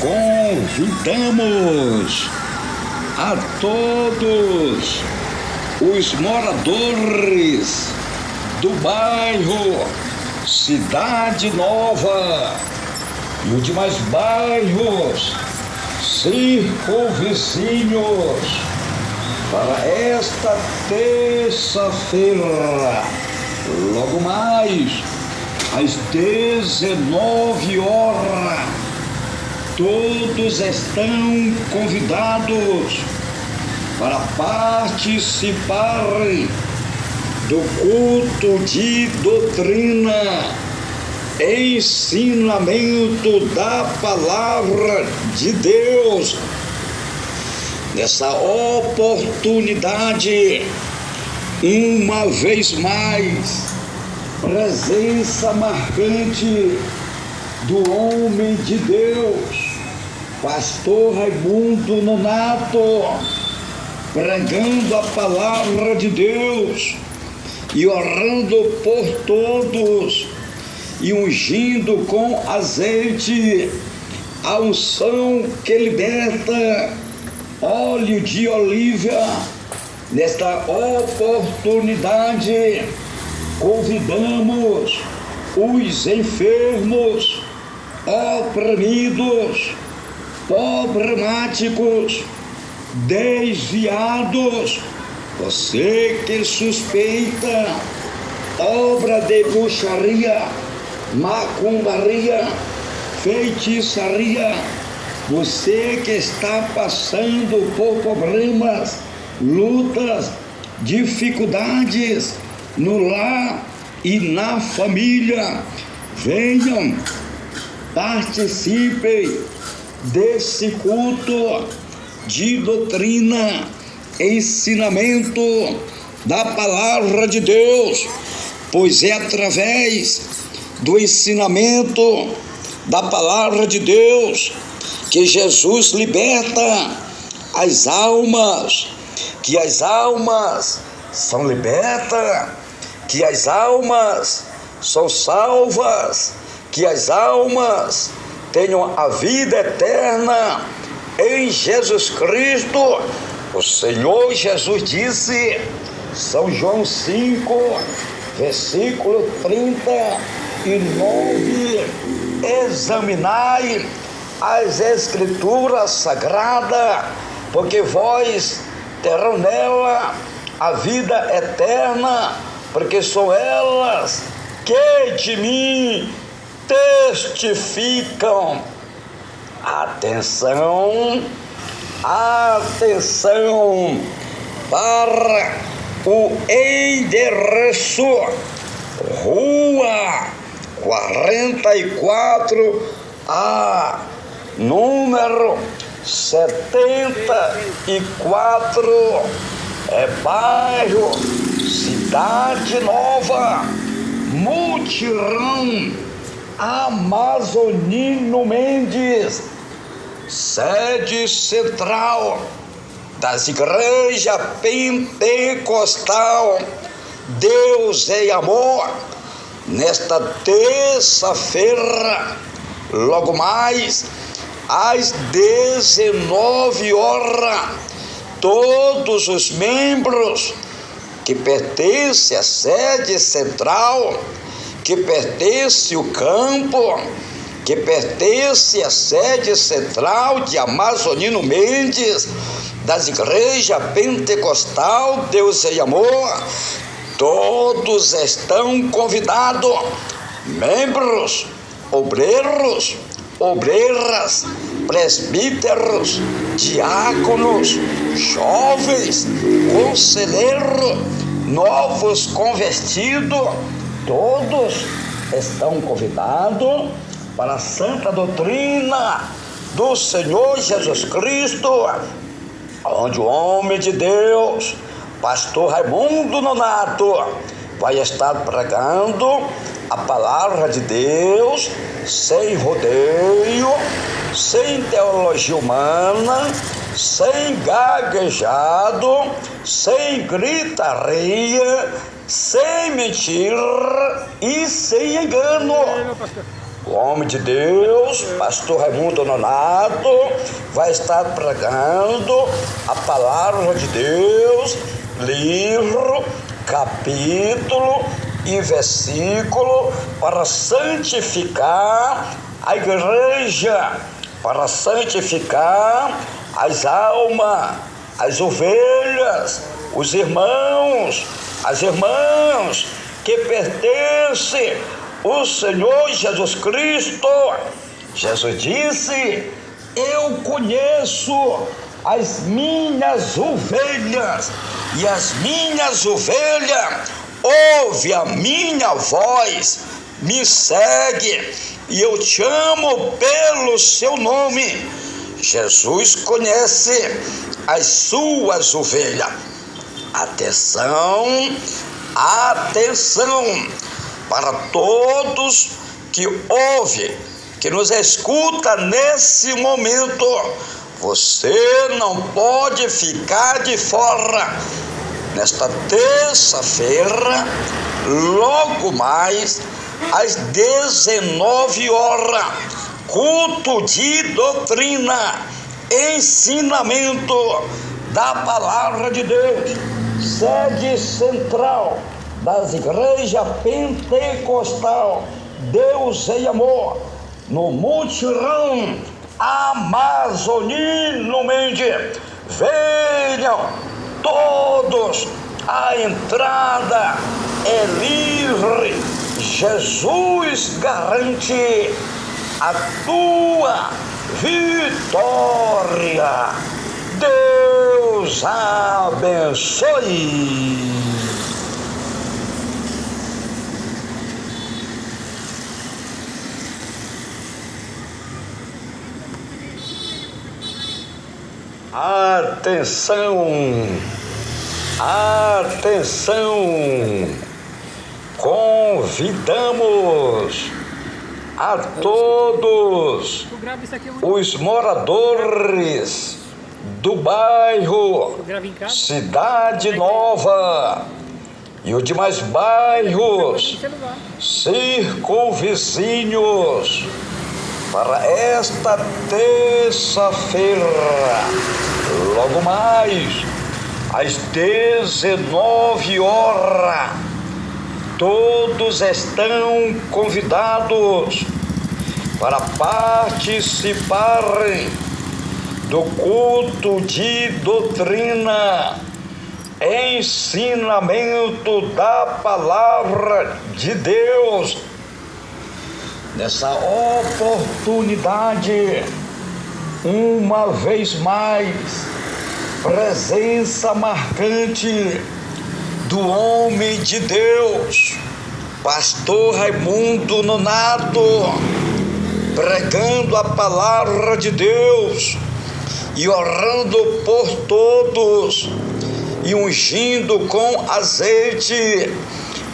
convidamos a todos os moradores do bairro Cidade Nova e os demais bairros circunvizinhos para esta terça-feira, logo mais às 19 horas. Todos estão convidados para participarem do culto de doutrina, ensinamento da palavra de Deus. Nessa oportunidade, uma vez mais, presença marcante do homem de Deus, pastor Raimundo Nonato, pregando a palavra de Deus e orando por todos e ungindo com azeite, a unção que liberta, óleo de oliva. Nesta oportunidade, convidamos os enfermos, oprimidos, problemáticos, desviados, você que suspeita obra de bruxaria, macumbaria, feitiçaria, você que está passando por problemas, lutas, dificuldades no lar e na família, venham, participem desse culto de doutrina, ensinamento da palavra de Deus, pois é através do ensinamento da palavra de Deus que Jesus liberta as almas, que as almas são libertas, que as almas são salvas, que as almas tenham a vida eterna em Jesus Cristo. O Senhor Jesus disse, São João 5, versículo 39, examinai as Escrituras Sagradas, porque vós terão nela a vida eterna, porque são elas que de mim testificam. Atenção, atenção para o endereço: Rua 44, a número 74, bairro Cidade Nova, Mutirão, Amazonino Mendes, sede central das igrejas pentecostal Deus é Amor. Nesta terça-feira, logo mais às 19 horas, todos os membros que pertencem à sede central, que pertence ao campo, que pertence à sede central de Amazonino Mendes, das igrejas pentecostal Deus e Amor, todos estão convidados, membros, obreiros, obreiras, presbíteros, diáconos, jovens, conselheiros, novos convertidos, todos estão convidados para a santa doutrina do Senhor Jesus Cristo, onde o homem de Deus, pastor Raimundo Nonato, vai estar pregando a palavra de Deus sem rodeio, sem teologia humana, sem gaguejado, sem gritaria, sem mentira e sem engano. O homem de Deus, pastor Raimundo Nonato, vai estar pregando a palavra de Deus, livro, capítulo e versículo, para santificar a igreja, para santificar as almas, as ovelhas, os irmãos, as irmãs que pertencem ao Senhor Jesus Cristo. Jesus disse: eu conheço as minhas ovelhas, e as minhas ovelhas ouvem a minha voz, me segue, e eu te amo pelo seu nome. Jesus conhece as suas ovelhas. Atenção, atenção, para todos que ouvem, que nos escuta nesse momento. Você não pode ficar de fora. Nesta terça-feira, logo mais às 19 horas, culto de doutrina, ensinamento da palavra de Deus, sede central das igrejas pentecostal Deus e Amor, no Mutirão Amazonino Mendes. Venham todos, a entrada é livre. Jesus garante a tua vitória. Deus abençoe. Atenção, atenção, convidamos a todos os moradores do bairro Cidade Nova e os demais bairros circunvizinhos para esta terça-feira, logo mais às 19 horas, todos estão convidados para participarem do culto de doutrina, ensinamento da palavra de Deus. Nessa oportunidade, uma vez mais, presença marcante do homem de Deus, pastor Raimundo Nonato, pregando a palavra de Deus e orando por todos e ungindo com azeite,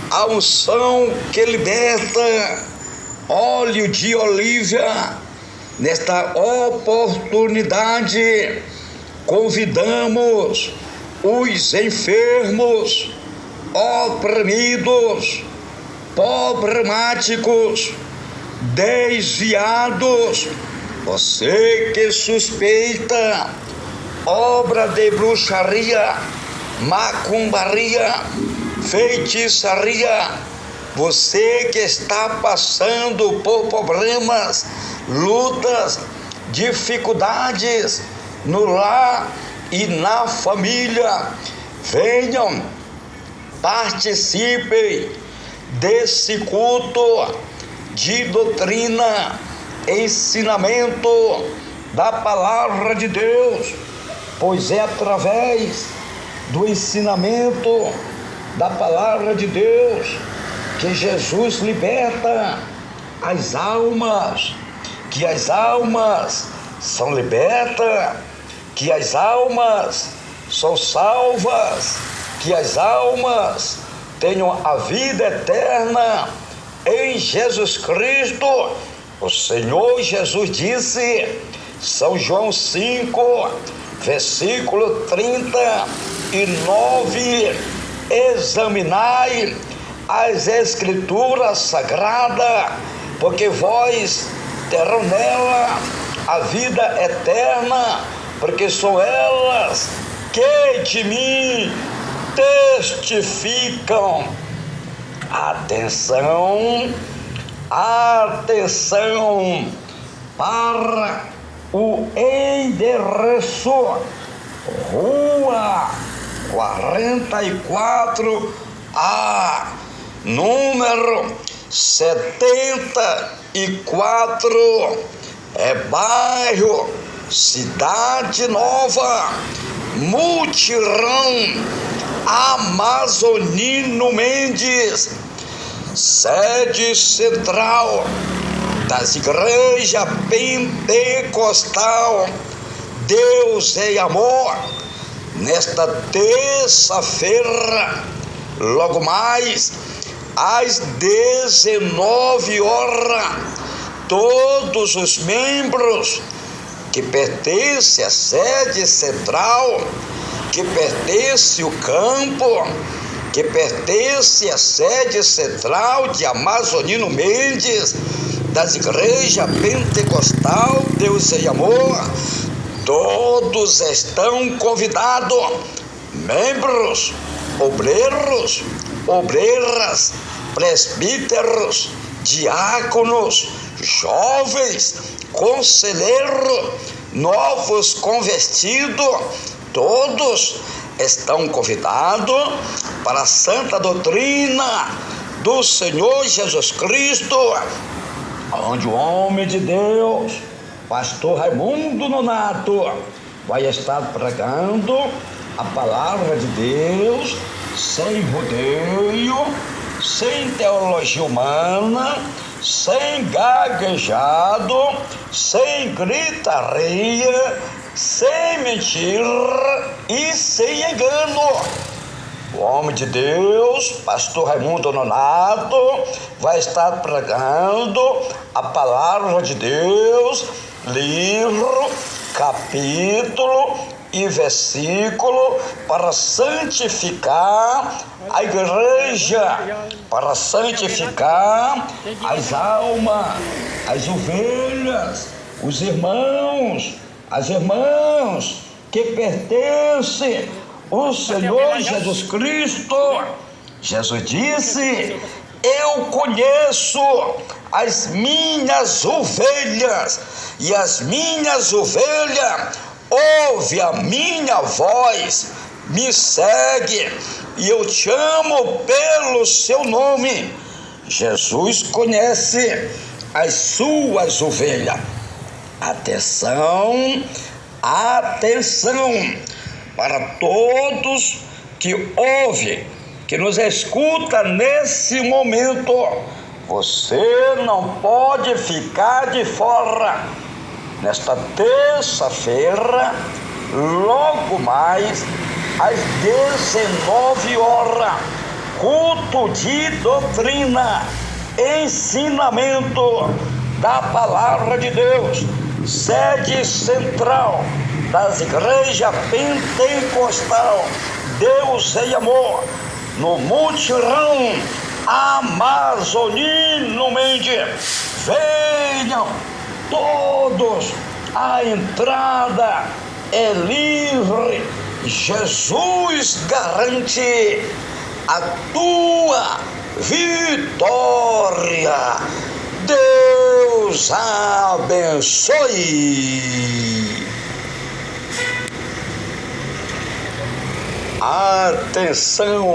a unção que liberta, óleo de oliva. Nesta oportunidade, convidamos os enfermos, oprimidos, problemáticos, desviados, você que suspeita obra de bruxaria, macumbaria, feitiçaria, você que está passando por problemas, lutas, dificuldades no lar e na família, venham, participem desse culto de doutrina, ensinamento da palavra de Deus, pois é através do ensinamento da palavra de Deus que Jesus liberta as almas, que as almas são libertas, que as almas são salvas, que as almas tenham a vida eterna em Jesus Cristo. O Senhor Jesus disse, São João 5, versículo 39, examinai as Escrituras Sagradas, porque vós terão nela a vida eterna, porque são elas que de mim testificam. Atenção, atenção para o endereço: Rua 44A, número 74, bairro Cidade Nova, Mutirão, Amazonino Mendes, sede central das igrejas pentecostal Deus é Amor. Nesta terça-feira, logo mais às 19 horas, todos os membros que pertencem à sede central, que pertence ao campo, que pertence à sede central de Amazonino Mendes, das igrejas pentecostal Deus e Amor, todos estão convidados, membros, obreiros, obreiras, presbíteros, diáconos, jovens, conselheiros, novos convertidos, todos estão convidados para a santa doutrina do Senhor Jesus Cristo, onde o homem de Deus, pastor Raimundo Nonato, vai estar pregando a palavra de Deus sem rodeio, sem teologia humana, sem gaguejado, sem gritaria, sem mentira e sem engano. O homem de Deus, pastor Raimundo Nonato, vai estar pregando a palavra de Deus, livro, capítulo e versículo, para santificar a igreja, para santificar as almas, as ovelhas, os irmãos, as irmãs que pertencem ao Senhor Jesus Cristo. Jesus disse: eu conheço as minhas ovelhas, e as minhas ovelhas ouvem a minha voz, me segue, e eu te amo pelo seu nome. Jesus conhece as suas ovelhas. Atenção, atenção para todos que ouvem, que nos escuta nesse momento. Você não pode ficar de fora. Nesta terça-feira, logo mais, às 19 horas, culto de doutrina, ensinamento da Palavra de Deus, sede central das igrejas pentecostal Deus e Amor, no Mutirão Amazonino Mendes. Venham todos, a entrada é livre. Jesus garante a tua vitória. Deus abençoe. Atenção,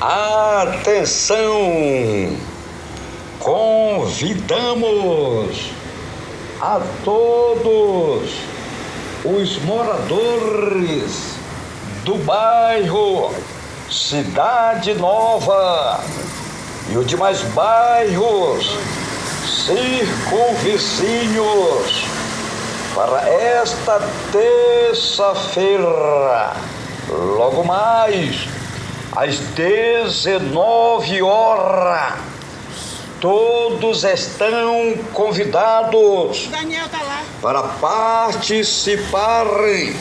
atenção, convidamos a todos os moradores do bairro Cidade Nova e os demais bairros circunvizinhos para esta terça-feira, logo mais às 19 horas. Todos estão convidados para participarem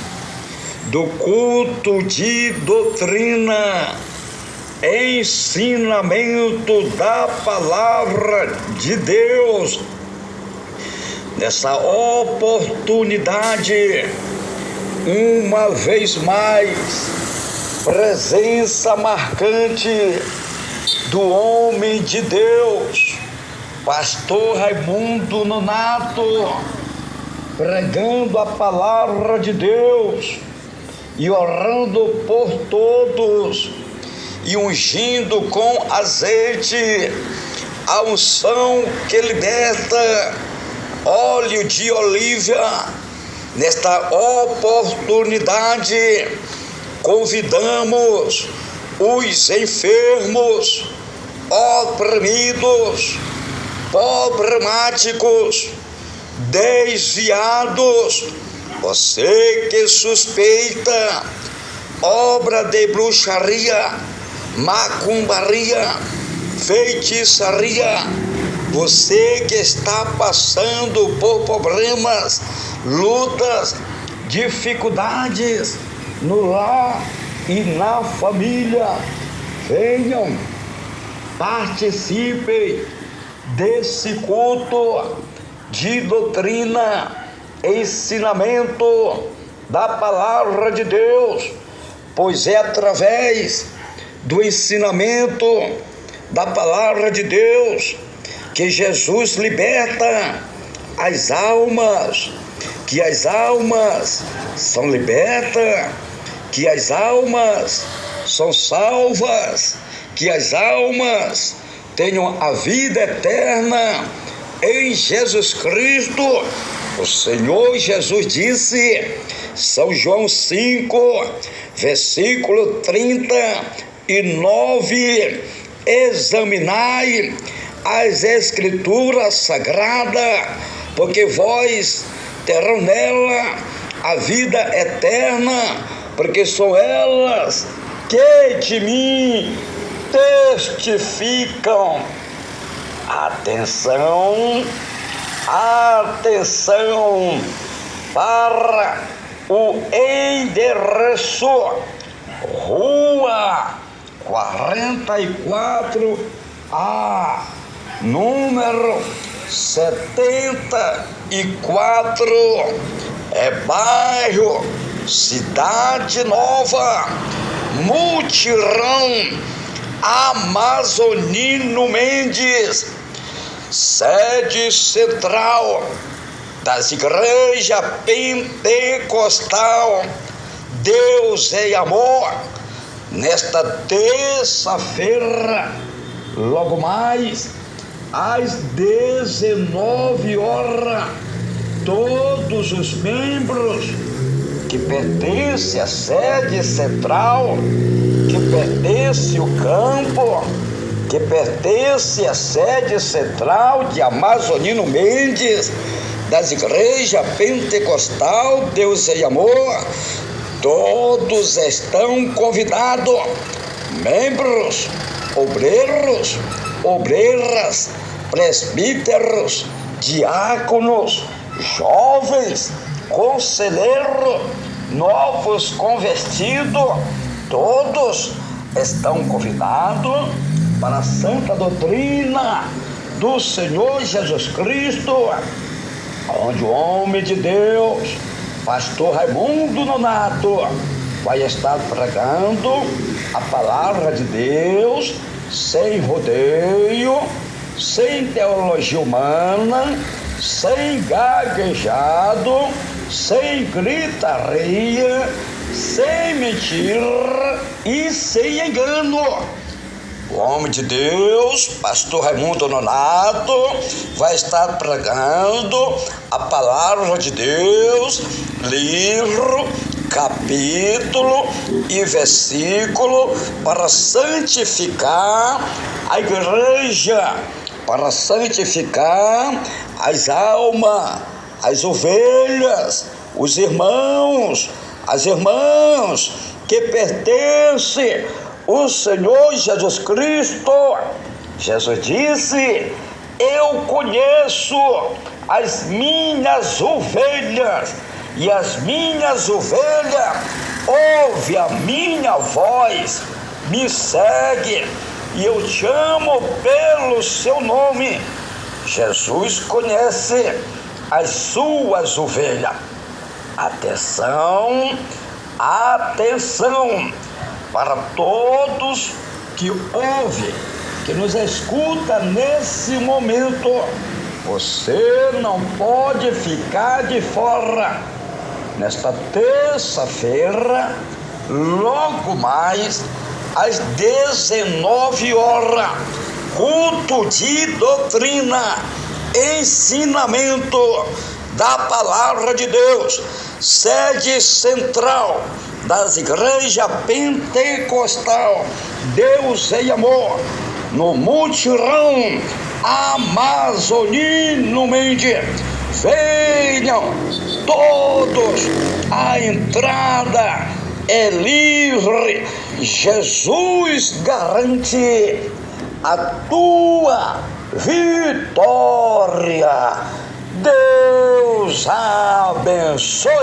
do culto de doutrina, ensinamento da Palavra de Deus. Nessa oportunidade, uma vez mais, presença marcante do homem de Deus, pastor Raimundo Nonato, pregando a palavra de Deus e orando por todos e ungindo com azeite a unção que liberta, óleo de oliva. Nesta oportunidade, convidamos os enfermos, oprimidos, problemáticos, desviados, você que suspeita obra de bruxaria, macumbaria, feitiçaria, você que está passando por problemas, lutas, dificuldades no lar e na família, venham, participem desse culto de doutrina, ensinamento da Palavra de Deus, pois é através do ensinamento da Palavra de Deus que Jesus liberta as almas, que as almas são libertas, que as almas são salvas, que as almas tenham a vida eterna em Jesus Cristo. O Senhor Jesus disse, São João 5, versículo 39, examinai as Escrituras Sagradas, porque vós terão nela a vida eterna, porque são elas que de mim testificam. Atenção, atenção para o endereço: Rua 44A, número 74, é bairro Cidade Nova, Mutirão Amazonino Mendes, sede central das igrejas pentecostal Deus e Amor. Nesta terça-feira, logo mais às 19 horas, todos os membros que pertencem à sede central, que pertence ao campo, que pertence à sede central de Amazonino Mendes, das igrejas pentecostal Deus e Amor, todos estão convidados, membros, obreiros, obreiras, presbíteros, diáconos, jovens, conselheiros, novos convertidos, todos estão convidados para a santa doutrina do Senhor Jesus Cristo, onde o homem de Deus, pastor Raimundo Nonato, vai estar pregando a palavra de Deus sem rodeio, sem teologia humana, sem gaguejado, sem gritaria, sem mentira e sem engano. O homem de Deus, pastor Raimundo Nonato, vai estar pregando a palavra de Deus, livro, capítulo e versículo, para santificar a igreja, para santificar as almas, as ovelhas, os irmãos, as irmãs que pertencem ao Senhor Jesus Cristo. Jesus disse: eu conheço as minhas ovelhas, e as minhas ovelhas ouvem a minha voz, me segue, e eu te amo pelo seu nome. Jesus conhece as suas ovelhas. Atenção, atenção para todos que ouvem, que nos escuta nesse momento. Você não pode ficar de fora. Nesta terça-feira, logo mais às 19 horas, culto de doutrina, ensinamento da palavra de Deus, sede central das igrejas pentecostal Deus e Amor, no mutirão Amazonino Mendes. Venham todos, a entrada é livre. Jesus garante a tua vitória. Deus abençoe.